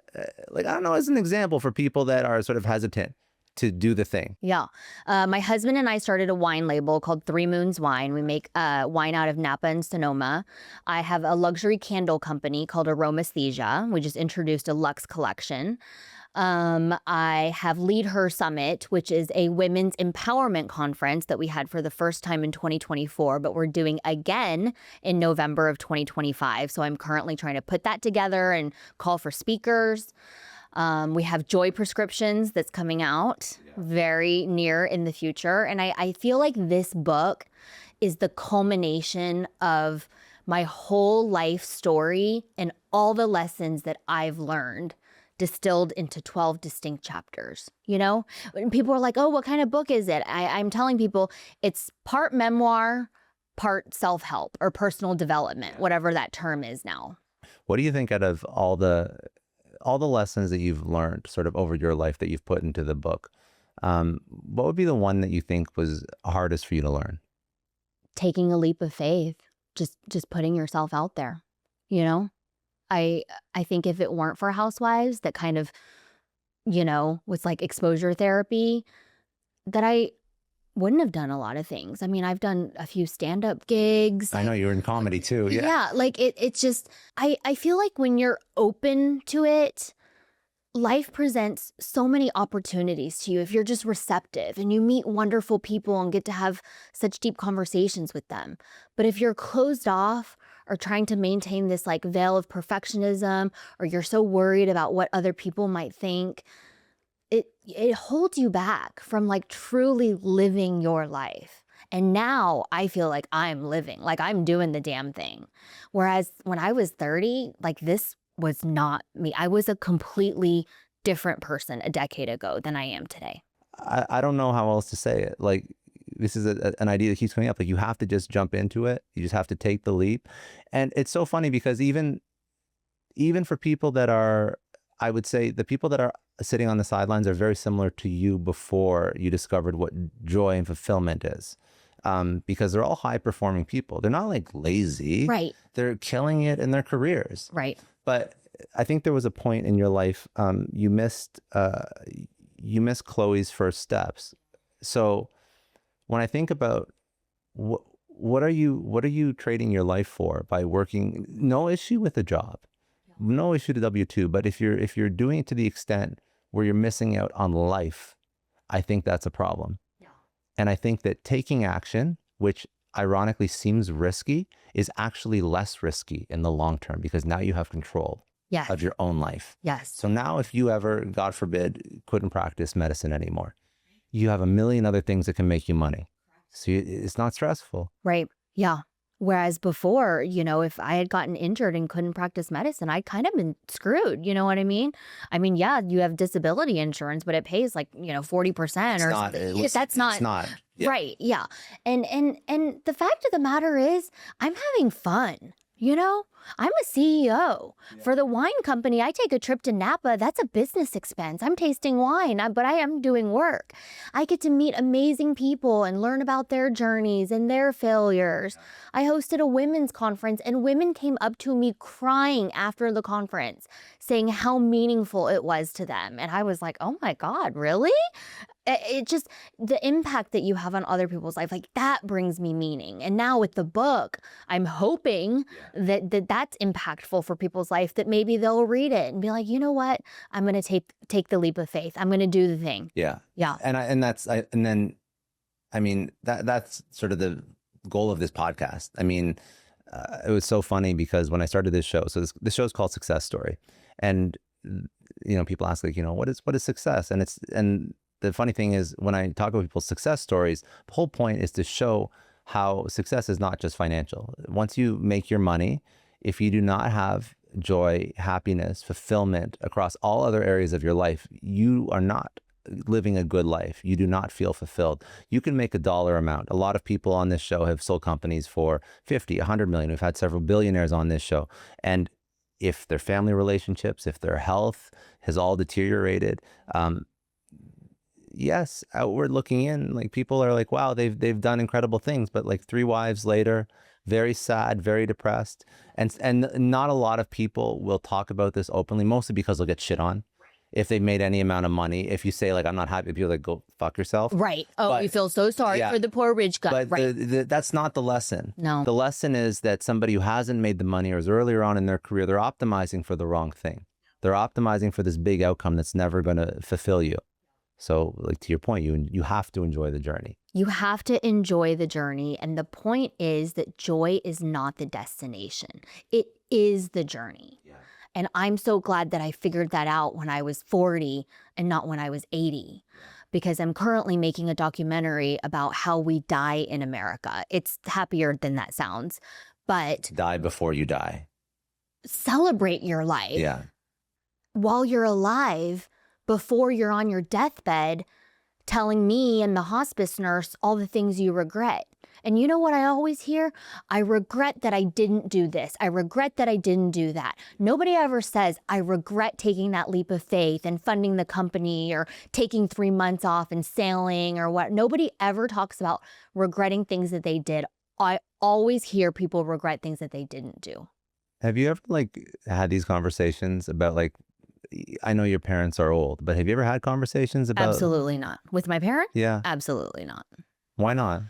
Speaker 3: like, I don't know, as an example for people that are sort of hesitant to do the thing.
Speaker 1: Yeah. My husband and I started a wine label called 3 Moons Wine. We make wine out of Napa and Sonoma. I have a luxury candle company called Aromasthesia. We just introduced a luxe collection. I have Lead Her Summit, which is a women's empowerment conference that we had for the first time in 2024, but we're doing again in November of 2025. So I'm currently trying to put that together and call for speakers. We have Joy Prescriptions that's coming out very near in the future. And I feel like this book is the culmination of my whole life story and all the lessons that I've learned distilled into 12 distinct chapters. You know, when people are like, oh, what kind of book is it? I'm telling people it's part memoir, part self-help or personal development, whatever that term is now.
Speaker 3: What do you think, out of all the lessons that you've learned sort of over your life that you've put into the book, what would be the one that you think was hardest for you to learn?
Speaker 1: Taking a leap of faith, just putting yourself out there, you know? I think if it weren't for Housewives, that kind of, you know, was like exposure therapy, that I wouldn't have done a lot of things. I mean, I've done a few stand-up gigs.
Speaker 3: I know you were in comedy too. Yeah.
Speaker 1: Yeah, like it's just, I feel like when you're open to it, life presents so many opportunities to you if you're just receptive and you meet wonderful people and get to have such deep conversations with them. But if you're closed off or trying to maintain this like veil of perfectionism, or you're so worried about what other people might think, it holds you back from like truly living your life. And now I feel like I'm living, like I'm doing the damn thing. Whereas when I was 30, like this was not me. I was a completely different person a decade ago than I am today.
Speaker 3: I don't know how else to say it. Like, this is an idea that keeps coming up. Like, you have to just jump into it. You just have to take the leap. And it's so funny because even for people that are, I would say the people that are sitting on the sidelines are very similar to you before you discovered what joy and fulfillment is. Because they're all high performing people. They're not like lazy.
Speaker 1: Right.
Speaker 3: They're killing it in their careers.
Speaker 1: Right.
Speaker 3: But I think there was a point in your life, you missed Chloe's first steps. So when I think about what are you trading your life for by working? No issue with a job, no issue to W-2. But if you're doing it to the extent where you're missing out on life, I think that's a problem. Yeah. And I think that taking action, which ironically seems risky, is actually less risky in the long term because now you have control of your own life.
Speaker 1: Yes.
Speaker 3: So now if you ever, God forbid, couldn't practice medicine anymore, you have a million other things that can make you money. So it's not stressful.
Speaker 1: Right. Yeah. Whereas before, you know, if I had gotten injured and couldn't practice medicine, I'd kind of been screwed. You know what I mean? I mean, yeah, you have disability insurance, but it pays like, 40% That's not.
Speaker 3: Yeah.
Speaker 1: Right. Yeah. And the fact of the matter is I'm having fun. You know, I'm a CEO. Yeah. For the wine company, I take a trip to Napa. That's a business expense. I'm tasting wine, but I am doing work. I get to meet amazing people and learn about their journeys and their failures. I hosted a women's conference and women came up to me crying after the conference, saying how meaningful it was to them. And I was like, oh my God, really? It just, the impact that you have on other people's life, like that brings me meaning. And now with the book, I'm hoping that's impactful for people's life, that maybe they'll read it and be like, you know what, I'm going to take the leap of faith. I'm going to do the thing.
Speaker 3: Yeah.
Speaker 1: Yeah.
Speaker 3: That's sort of the goal of this podcast. I mean, it was so funny because when I started this show, so this show is called Success Story. And, people ask like, what is success? And the funny thing is, when I talk about people's success stories, the whole point is to show how success is not just financial. Once you make your money, if you do not have joy, happiness, fulfillment across all other areas of your life, you are not living a good life. You do not feel fulfilled. You can make a dollar amount. A lot of people on this show have sold companies for 50, 100 million. We've had several billionaires on this show. And if their family relationships, if their health has all deteriorated, yes, outward looking in, like people are like, wow, they've done incredible things, but like 3 wives later, very sad, very depressed. And not a lot of people will talk about this openly, mostly because they'll get shit on. If they've made any amount of money, if you say like, I'm not happy, people are like, go fuck yourself.
Speaker 1: Right. Oh,
Speaker 3: But-
Speaker 1: we feel so sorry
Speaker 3: yeah.
Speaker 1: for the poor rich guy.
Speaker 3: But
Speaker 1: Right.
Speaker 3: that's not the lesson.
Speaker 1: No.
Speaker 3: The lesson is that somebody who hasn't made the money or is earlier on in their career, they're optimizing for the wrong thing. They're optimizing for this big outcome that's never going to fulfill you. So like to your point, you have to enjoy the journey.
Speaker 1: You have to enjoy the journey. And the point is that joy is not the destination. It is the journey. Yeah. And I'm so glad that I figured that out when I was 40 and not when I was 80, because I'm currently making a documentary about how we die in America. It's happier than that sounds, but
Speaker 3: Die before you die.
Speaker 1: celebrate your life
Speaker 3: Yeah.
Speaker 1: while you're alive before you're on your deathbed telling me and the hospice nurse all the things you regret. And you know what I always hear? I regret that I didn't do this. I regret that I didn't do that. Nobody ever says, I regret taking that leap of faith and funding the company or taking 3 months off and sailing or what. Nobody ever talks about regretting things that they did. I always hear people regret things that they didn't do.
Speaker 3: Have you ever like had these conversations about like, I know your parents are old, but have you ever had conversations about?
Speaker 1: Absolutely not. With my parents?
Speaker 3: Yeah.
Speaker 1: Absolutely not.
Speaker 3: Why not?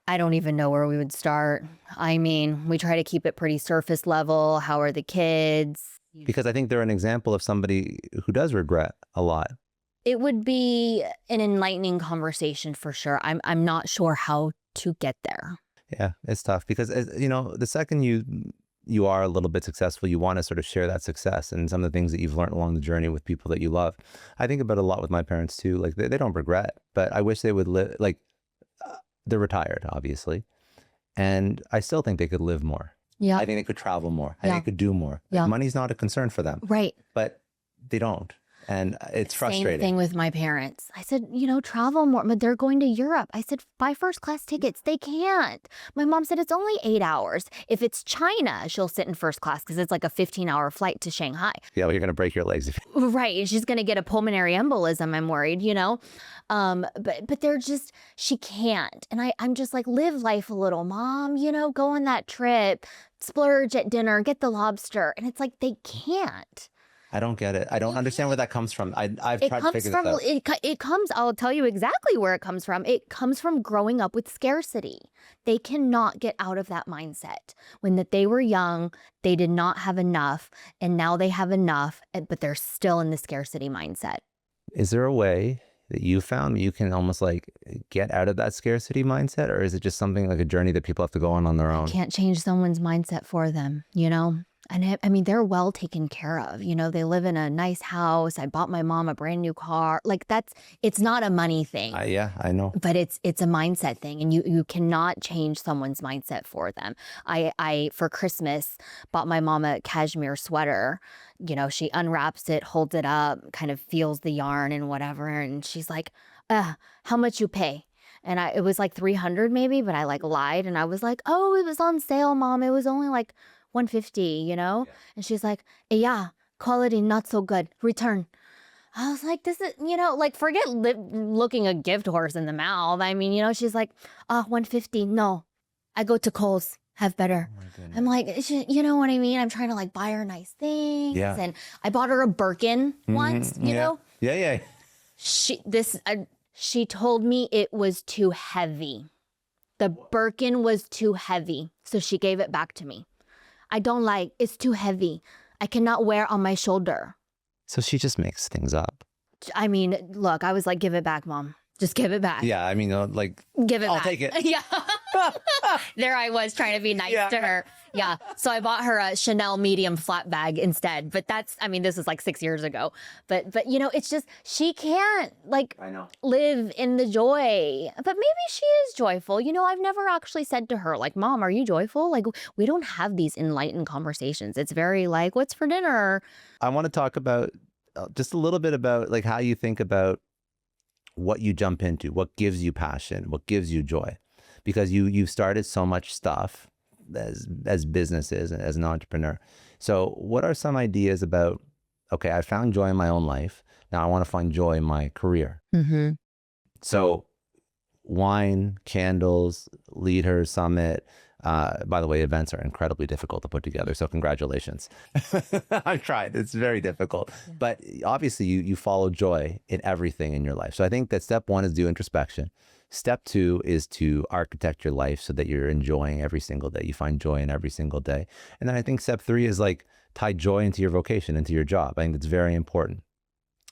Speaker 1: I don't even know where we would start. I mean, we try to keep it pretty surface level. How are the kids?
Speaker 3: Because I think they're an example of somebody who does regret a lot.
Speaker 1: It would be an enlightening conversation for sure. I'm not sure how to get there.
Speaker 3: Yeah, it's tough because, you know, the second you are a little bit successful, you want to sort of share that success and some of the things that you've learned along the journey with people that you love. I think about it a lot with my parents too. Like they don't regret, but I wish they would live, like they're retired, obviously. And I still think they could live more.
Speaker 1: Yeah.
Speaker 3: I think they could travel more. I think they could do more.
Speaker 1: Yeah.
Speaker 3: Like, money's not a concern for them,
Speaker 1: Right.
Speaker 3: but they don't. And it's frustrating.
Speaker 1: Same thing with my parents. I said, travel more, but they're going to Europe. I said, buy first class tickets. They can't. My mom said it's only 8 hours. If it's China, she'll sit in first class because it's like a 15-hour flight to Shanghai.
Speaker 3: Yeah, well, you're going to break your legs.
Speaker 1: Right. And she's going to get a pulmonary embolism, I'm worried, But they're just, she can't. And I'm just like, live life a little, Mom, go on that trip, splurge at dinner, get the lobster. And it's like, they can't.
Speaker 3: I don't get it. I don't understand where that comes from. I've tried to figure this out.
Speaker 1: It comes, I'll tell you exactly where it comes from. It comes from growing up with scarcity. They cannot get out of that mindset. When that they were young, they did not have enough, and now they have enough, but they're still in the scarcity mindset.
Speaker 3: Is there a way that you found you can almost like get out of that scarcity mindset, or is it just something like a journey that people have to go on their own?
Speaker 1: Can't change someone's mindset for them, And I mean, they're well taken care of. They live in a nice house. I bought my mom a brand new car. Like it's not a money thing.
Speaker 3: Yeah, I know.
Speaker 1: But it's a mindset thing, and you cannot change someone's mindset for them. I for Christmas bought my mom a cashmere sweater. She unwraps it, holds it up, kind of feels the yarn and whatever, and she's like, how much you pay? And it was like $300 maybe, but I like lied, and I was like, oh, it was on sale, Mom. It was only like $150, Yeah. And she's like, yeah, quality not so good. Return. I was like, this is, forget looking a gift horse in the mouth. I mean, she's like, $150. No, I go to Kohl's, have better.
Speaker 3: Oh
Speaker 1: I'm like, you know what I mean? I'm trying to like buy her nice things.
Speaker 3: Yeah.
Speaker 1: And I bought her a Birkin once, you know?
Speaker 3: Yeah.
Speaker 1: She told me it was too heavy. The Birkin was too heavy. So she gave it back to me. I don't like, it's too heavy. I cannot wear on my shoulder.
Speaker 3: So she just makes things up.
Speaker 1: I mean, look, I was like, give it back, Mom. Just give it back.
Speaker 3: Yeah, I mean,
Speaker 1: Give it
Speaker 3: I'll
Speaker 1: back.
Speaker 3: take it.
Speaker 1: Yeah. There I was trying to be nice to her. Yeah. So I bought her a Chanel medium flat bag instead. But this is like 6 years ago. But it's just, she can't
Speaker 3: I know.
Speaker 1: live in the joy. But maybe she is joyful. I've never actually said to her, like, Mom, are you joyful? Like, we don't have these enlightened conversations. It's very like, what's for dinner?
Speaker 3: I want to talk about just a little bit about like how you think about what you jump into, what gives you passion, what gives you joy, because you've started so much stuff as businesses and as an entrepreneur. So what are some ideas about, okay, I found joy in my own life. Now I want to find joy in my career.
Speaker 1: Mm-hmm.
Speaker 3: So wine, candles, Lead Her Summit. By the way, events are incredibly difficult to put together. So congratulations. I've tried. It's very difficult. Yeah. But obviously you follow joy in everything in your life. So I think that step one is do introspection. Step two is to architect your life so that you're enjoying every single day. You find joy in every single day. And then I think step three is like tie joy into your vocation, into your job. I think that's very important.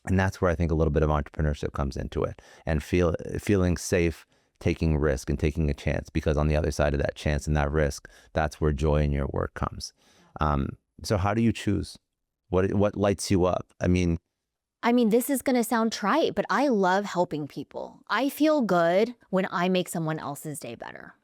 Speaker 3: And that's where I think a little bit of entrepreneurship comes into it, and feeling safe, taking risk and taking a chance, because on the other side of that chance and that risk, that's where joy in your work comes. So how do you choose? What lights you up? I mean,
Speaker 1: this is going to sound trite, but I love helping people. I feel good when I make someone else's day better.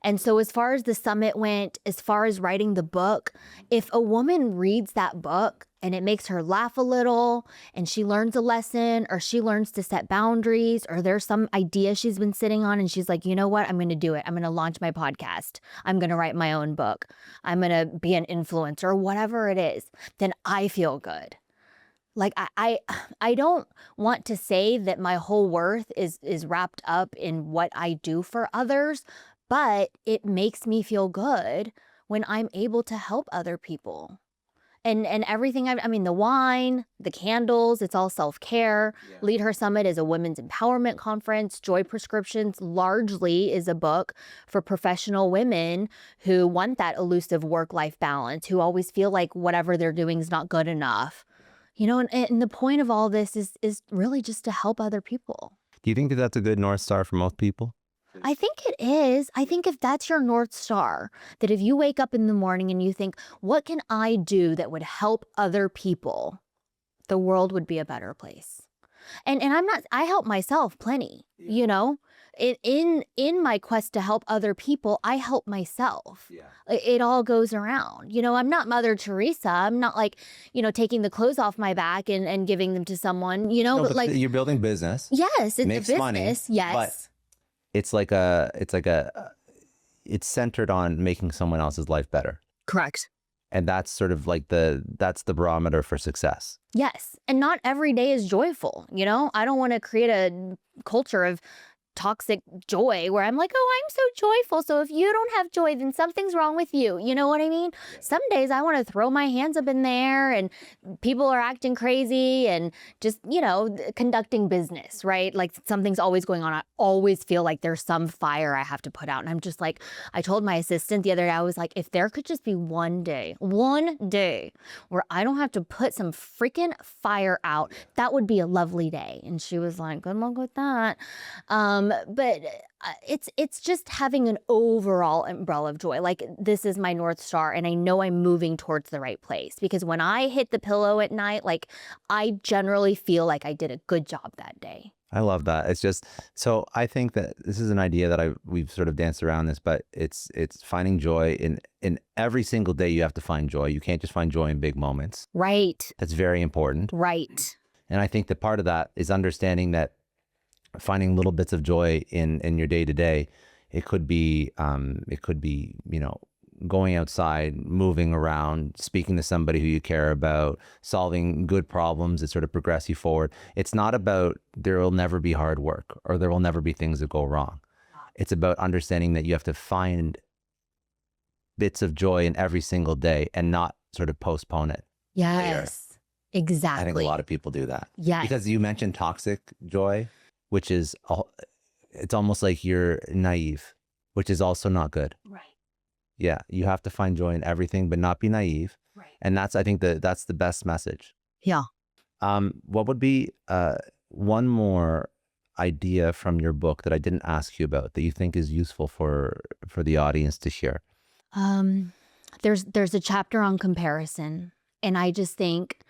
Speaker 1: And so as far as the summit went, as far as writing the book, if a woman reads that book and it makes her laugh a little and she learns a lesson, or she learns to set boundaries, or there's some idea she's been sitting on and she's like, you know what, I'm going to do it. I'm going to launch my podcast. I'm going to write my own book. I'm going to be an influencer, or whatever it is, then I feel good. Like I don't want to say that my whole worth is wrapped up in what I do for others, but it makes me feel good when I'm able to help other people. And everything, the wine, the candles, it's all self-care. Yeah. Lead Her Summit is a women's empowerment conference. Joy Prescriptions largely is a book for professional women who want that elusive work-life balance, who always feel like whatever they're doing is not good enough. And the point of all this is really just to help other people.
Speaker 3: Do you think that that's a good North Star for most people?
Speaker 1: I think it is. I think if that's your North Star, that if you wake up in the morning and you think, what can I do that would help other people, the world would be a better place. And I help myself plenty, In my quest to help other people, I help myself. Yeah. It all goes around. I'm not Mother Teresa. I'm not like, taking the clothes off my back and giving them to someone,
Speaker 3: No,
Speaker 1: but like
Speaker 3: you're building business.
Speaker 1: Yes, it's
Speaker 3: makes
Speaker 1: a business.
Speaker 3: Money,
Speaker 1: yes.
Speaker 3: But it's centered on making someone else's life better.
Speaker 1: Correct.
Speaker 3: And that's sort of like that's the barometer for success.
Speaker 1: Yes. And not every day is joyful. I don't want to create a culture of toxic joy where I'm like, oh, I'm so joyful. So if you don't have joy, then something's wrong with you. You know what I mean? Some days I want to throw my hands up in the air and people are acting crazy and just, conducting business, right? Like something's always going on. I always feel like there's some fire I have to put out. And I'm just like, I told my assistant the other day, I was like, if there could just be one day where I don't have to put some freaking fire out, that would be a lovely day. And she was like, good luck with that. But it's just having an overall umbrella of joy. Like, this is my North Star, and I know I'm moving towards the right place, because when I hit the pillow at night, like, I generally feel like I did a good job that day.
Speaker 3: I love that. It's just, so I think that this is an idea that we've sort of danced around this, but it's finding joy in every single day. You have to find joy. You can't just find joy in big moments.
Speaker 1: Right.
Speaker 3: That's very important.
Speaker 1: Right.
Speaker 3: And I think that part of that is understanding that finding little bits of joy in your day to day. It could be, going outside, moving around, speaking to somebody who you care about, solving good problems that sort of progress you forward. It's not about there will never be hard work or there will never be things that go wrong. It's about understanding that you have to find bits of joy in every single day and not sort of postpone it.
Speaker 1: Yes, exactly.
Speaker 3: I think a lot of people do that.
Speaker 1: Yes.
Speaker 3: Because you mentioned toxic joy, which is, it's almost like you're naive, which is also not good.
Speaker 1: Right.
Speaker 3: Yeah, you have to find joy in everything, but not be naive.
Speaker 1: Right.
Speaker 3: And I think that's the best message.
Speaker 1: Yeah.
Speaker 3: What would be one more idea from your book that I didn't ask you about that you think is useful for the audience to hear?
Speaker 1: There's a chapter on comparison, and I just think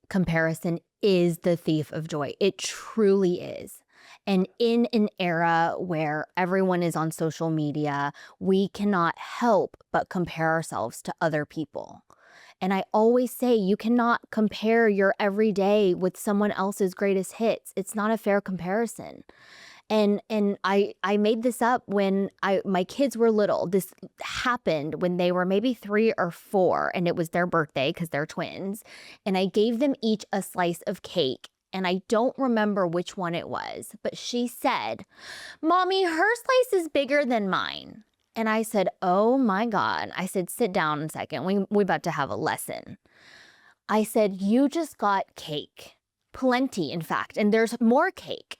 Speaker 1: comparison is the thief of joy. It truly is. And in an era where everyone is on social media, we cannot help but compare ourselves to other people. And I always say you cannot compare your everyday with someone else's greatest hits. It's not a fair comparison. And I made this up when my kids were little. This happened when they were maybe 3 or 4, and it was their birthday because they're twins. And I gave them each a slice of cake. And I don't remember which one it was, but she said, "Mommy, her slice is bigger than mine." And I said, "Oh my God." I said, "Sit down a second. We about to have a lesson." I said, "You just got cake. Plenty, in fact. And there's more cake.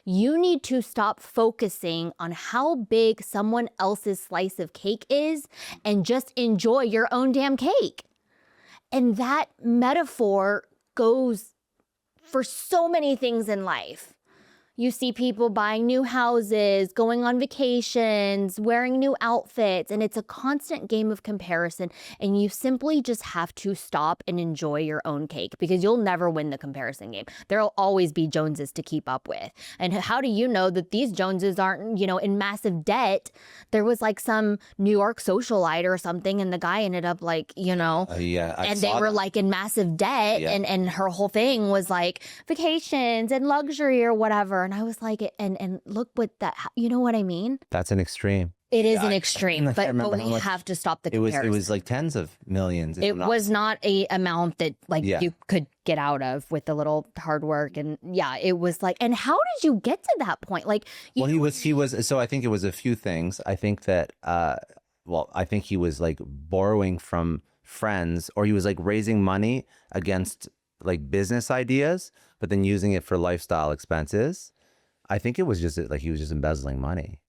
Speaker 1: You need to stop focusing on how big someone else's slice of cake is and just enjoy your own damn cake." And that metaphor goes for so many things in life. You see people buying new houses, going on vacations, wearing new outfits, and it's a constant game of comparison. And you simply just have to stop and enjoy your own cake, because you'll never win the comparison game. There'll always be Joneses to keep up with. And how do you know that these Joneses aren't, in massive debt? There was like some New York socialite or something, and the guy ended up like,
Speaker 3: Yeah,
Speaker 1: and they were like in massive debt,
Speaker 3: Yeah.
Speaker 1: and her whole thing was like vacations and luxury or whatever. And I was like, and look what that, you know what I mean?
Speaker 3: That's an extreme.
Speaker 1: It is an extreme,
Speaker 3: I
Speaker 1: but
Speaker 3: remember
Speaker 1: we
Speaker 3: how much
Speaker 1: have to stop the
Speaker 3: It
Speaker 1: comparison.
Speaker 3: was like tens of millions.
Speaker 1: It was not a amount that you could get out of with a little hard work. And yeah, it was like, and how did you get to that point? Like,
Speaker 3: he was, so I think it was a few things. I think that, I think he was like borrowing from friends, or he was like raising money against like business ideas, but then using it for lifestyle expenses. I think it was just like he was just embezzling money.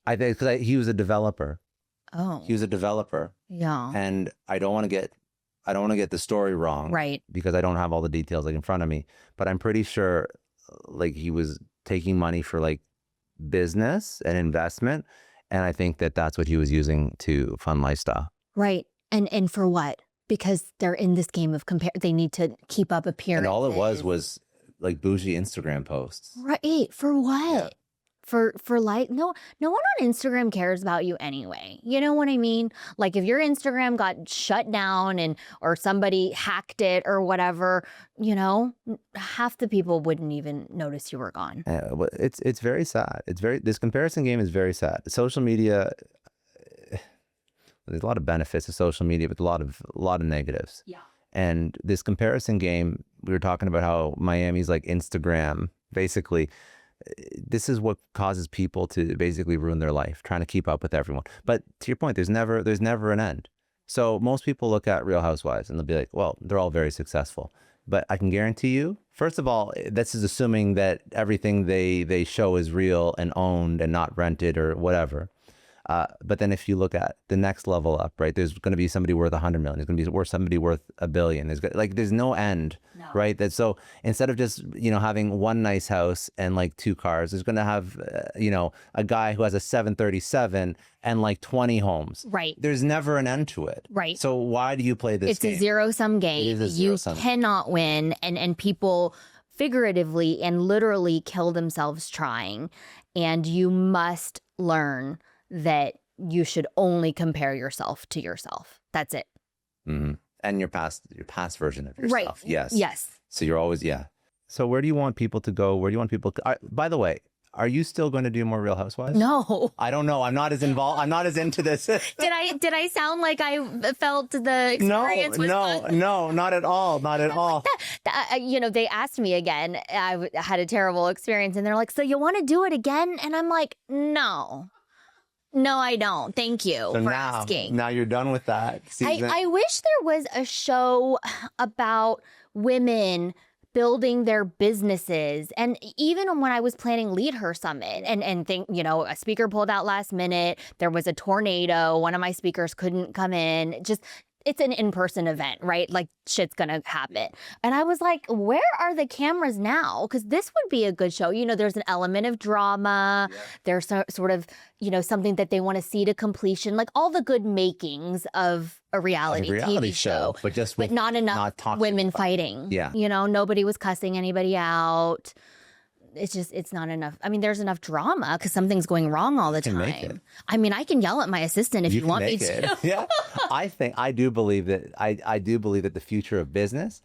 Speaker 3: I think because he was a developer.
Speaker 1: Oh,
Speaker 3: He was a developer,
Speaker 1: yeah.
Speaker 3: and I don't want to get the story wrong,
Speaker 1: Right.
Speaker 3: Because I don't have all the details like in front of me. But I'm pretty sure, like, he was taking money for like business and investment, and I think that that's what he was using to fund lifestyle.
Speaker 1: Right. And for what? Because they're in this game of compare. They need to keep up appearances.
Speaker 3: And all it was like bougie Instagram posts.
Speaker 1: Right. For what?
Speaker 3: Yeah.
Speaker 1: For like, no one on Instagram cares about you anyway. You know what I mean? Like if your Instagram got shut down or somebody hacked it or whatever, half the people wouldn't even notice you were gone.
Speaker 3: It's very sad. This comparison game is very sad. Social media, there's a lot of benefits to social media, but a lot of negatives.
Speaker 1: Yeah.
Speaker 3: And this comparison game, we were talking about how Miami's like Instagram, basically. This is what causes people to basically ruin their life, trying to keep up with everyone. But to your point, there's never an end. So most people look at Real Housewives and they'll be like, well, they're all very successful. But I can guarantee you, first of all, this is assuming that everything they show is real and owned and not rented or whatever. But then if you look at the next level up, right, there's going to be somebody worth 100 million. There's going to be somebody worth $1 billion. There's no end, right? So instead of just, having one nice house and like 2 cars, there's going to have, a guy who has a 737 and like 20 homes.
Speaker 1: Right.
Speaker 3: There's never an end to it.
Speaker 1: Right.
Speaker 3: So why do you play this game?
Speaker 1: It's a zero-sum game.
Speaker 3: It is a zero-sum.
Speaker 1: You cannot win, and people figuratively and literally kill themselves trying. And you must learn that you should only compare yourself to yourself. That's it.
Speaker 3: Mm-hmm. And your past version of yourself.
Speaker 1: Right.
Speaker 3: Yes.
Speaker 1: Yes.
Speaker 3: So you're always, So where do you want people to go? Where do you want people to, by the way, are you still going to do more Real Housewives?
Speaker 1: No.
Speaker 3: I don't know. I'm not as involved. I'm not as into this.
Speaker 1: Did I sound like I felt the experience was fun?
Speaker 3: No, not at all. Not at all.
Speaker 1: They asked me again. I had a terrible experience, and they're like, "So you want to do it again?" And I'm like, "No, I don't. Thank you for asking."
Speaker 3: Now you're done with that.
Speaker 1: I wish there was a show about women building their businesses. And even when I was planning Lead Her Summit and think, a speaker pulled out last minute, there was a tornado, one of my speakers couldn't come in. Just it's an in-person event, right? Like shit's gonna happen. And I was like, where are the cameras now? Because this would be a good show. You know, there's an element of drama. Yeah. There's sort of, you know, something that they want to see to completion, like all the good makings of a reality TV show.
Speaker 3: But
Speaker 1: not enough women fighting.
Speaker 3: Yeah.
Speaker 1: You know, nobody was cussing anybody out. It's not enough. I mean, there's enough drama because something's going wrong all the time. I mean, I can yell at my assistant if you want me to.
Speaker 3: Yeah. I do believe that the future of business,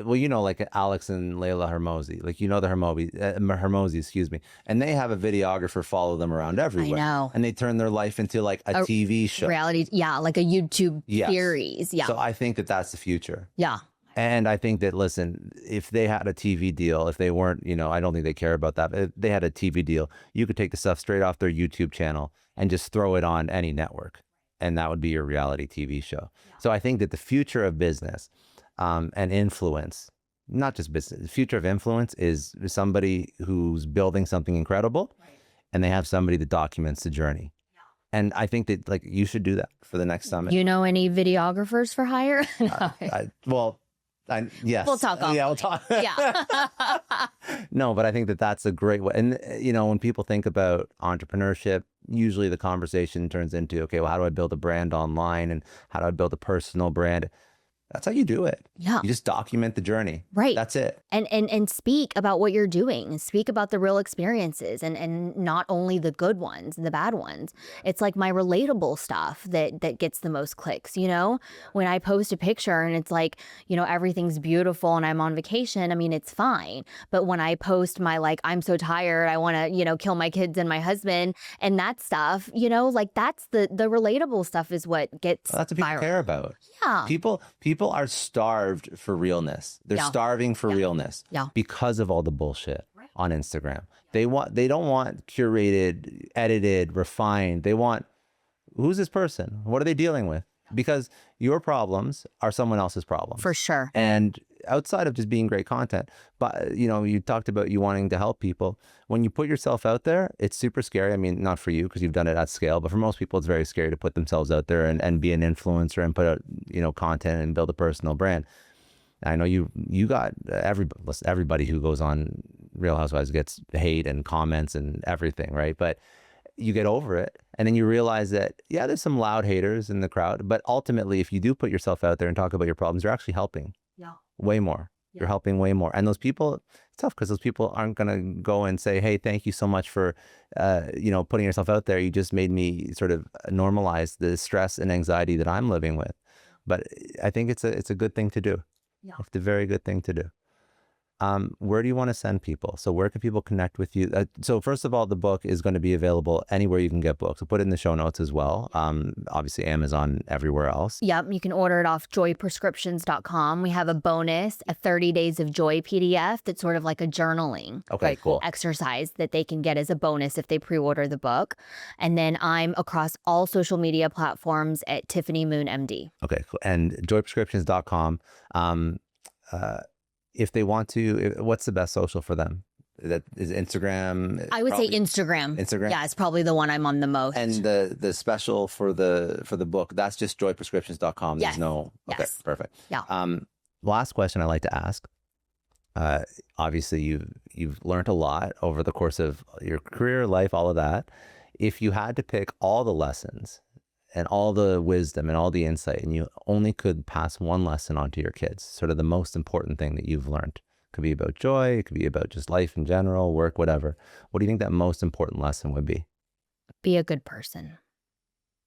Speaker 3: well, you know, like Alex and Layla Hermosi, like, you know, the Hermosi, excuse me. And they have a videographer follow them around everywhere.
Speaker 1: I know.
Speaker 3: And they turn their life into like a TV show.
Speaker 1: Reality. Yeah. Like a YouTube series. Yeah.
Speaker 3: So I think that that's the future.
Speaker 1: Yeah.
Speaker 3: And I think that, listen, if they had a TV deal, if they weren't, you know, I don't think they care about that, but if they had a TV deal, you could take the stuff straight off their YouTube channel and just throw it on any network. And that would be your reality TV show. Yeah. So I think that the future of business and influence, not just business, the future of influence is somebody who's building something incredible, and they have somebody that documents the journey. Yeah. And I think that, like, you should do that for the next summit.
Speaker 1: You know any videographers for hire?
Speaker 3: Yes.
Speaker 1: We'll talk off.
Speaker 3: Yeah, we'll talk.
Speaker 1: Yeah.
Speaker 3: No, but I think that that's a great way. And, you know, when people think about entrepreneurship, usually the conversation turns into, okay, well, how do I build a brand online, and how do I build a personal brand? That's how you do it.
Speaker 1: Yeah.
Speaker 3: You just document the journey.
Speaker 1: Right.
Speaker 3: That's it.
Speaker 1: And speak about what you're doing. Speak about the real experiences, and not only the good ones and the bad ones. It's like my relatable stuff that gets the most clicks, you know? When I post a picture and it's like, you know, everything's beautiful and I'm on vacation, I mean, it's fine. But when I post my, like, I'm so tired, I want to, you know, kill my kids and my husband and that stuff, you know, like that's the relatable stuff is what gets
Speaker 3: that's what people care about.
Speaker 1: Yeah.
Speaker 3: People are starved for realness. They're starving for realness because of all the bullshit on Instagram. They don't want curated, edited, refined. They want, who's this person? What are they dealing with? Because your problems are someone else's problems.
Speaker 1: For sure.
Speaker 3: And outside of just being great content, but, you know, you talked about you wanting to help people. When you put yourself out there, it's super scary. I mean, not for you because you've done it at scale, but for most people, it's very scary to put themselves out there and be an influencer and put out, you know, content and build a personal brand. I know you got everybody who goes on Real Housewives gets hate and comments and everything, right? But you get over it, and then you realize that, yeah, there's some loud haters in the crowd, but ultimately, if you do put yourself out there and talk about your problems, you're actually helping way more. Yeah. You're helping way more. And those people, it's tough because those people aren't going to go and say, hey, thank you so much for, you know, putting yourself out there. You just made me sort of normalize the stress and anxiety that I'm living with. But I think it's a good thing to do. Yeah. It's a very good thing to do. Where do you want to send people? So where can people connect with you? So first of all, the book is going to be available anywhere you can get books. We'll put it in the show notes as well. Obviously Amazon, everywhere else.
Speaker 1: Yep. You can order it off joyprescriptions.com. We have a bonus, a 30 Days of Joy PDF that's sort of like a journaling
Speaker 3: cool
Speaker 1: exercise that they can get as a bonus if they pre-order the book. And then I'm across all social media platforms at Tiffany Moon MD.
Speaker 3: Okay, cool. And joyprescriptions.com. If they want to, what's the best social for them? That is Instagram.
Speaker 1: I would say Instagram.
Speaker 3: Instagram.
Speaker 1: Yeah, it's probably the one I'm on the most.
Speaker 3: And the special for the book, that's just joyprescriptions.com.
Speaker 1: Yes.
Speaker 3: There's no. Okay, perfect.
Speaker 1: Yeah.
Speaker 3: Last question I like to ask. Obviously, you've learned a lot over the course of your career, life, all of that. If you had to pick all the lessons and all the wisdom and all the insight, and you only could pass one lesson on to your kids, sort of the most important thing that you've learned. It could be about joy, it could be about just life in general, work, whatever. What do you think that most important lesson would be?
Speaker 1: Be a good person.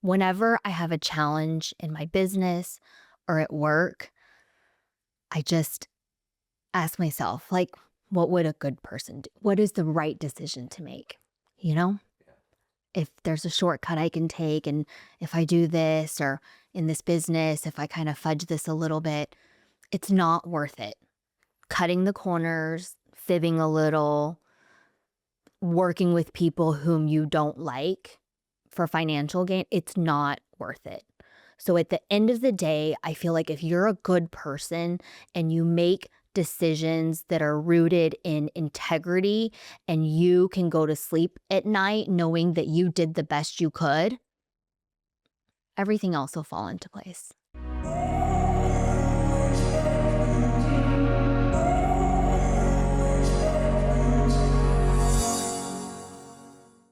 Speaker 1: Whenever I have a challenge in my business or at work, I just ask myself, like, what would a good person do? What is the right decision to make? You know? If there's a shortcut I can take, and if I do this, or in this business, if I kind of fudge this a little bit, it's not worth it. Cutting the corners, fibbing a little, working with people whom you don't like for financial gain, it's not worth it. So at the end of the day, I feel like if you're a good person and you make decisions that are rooted in integrity, and you can go to sleep at night knowing that you did the best you could, everything else will fall into place.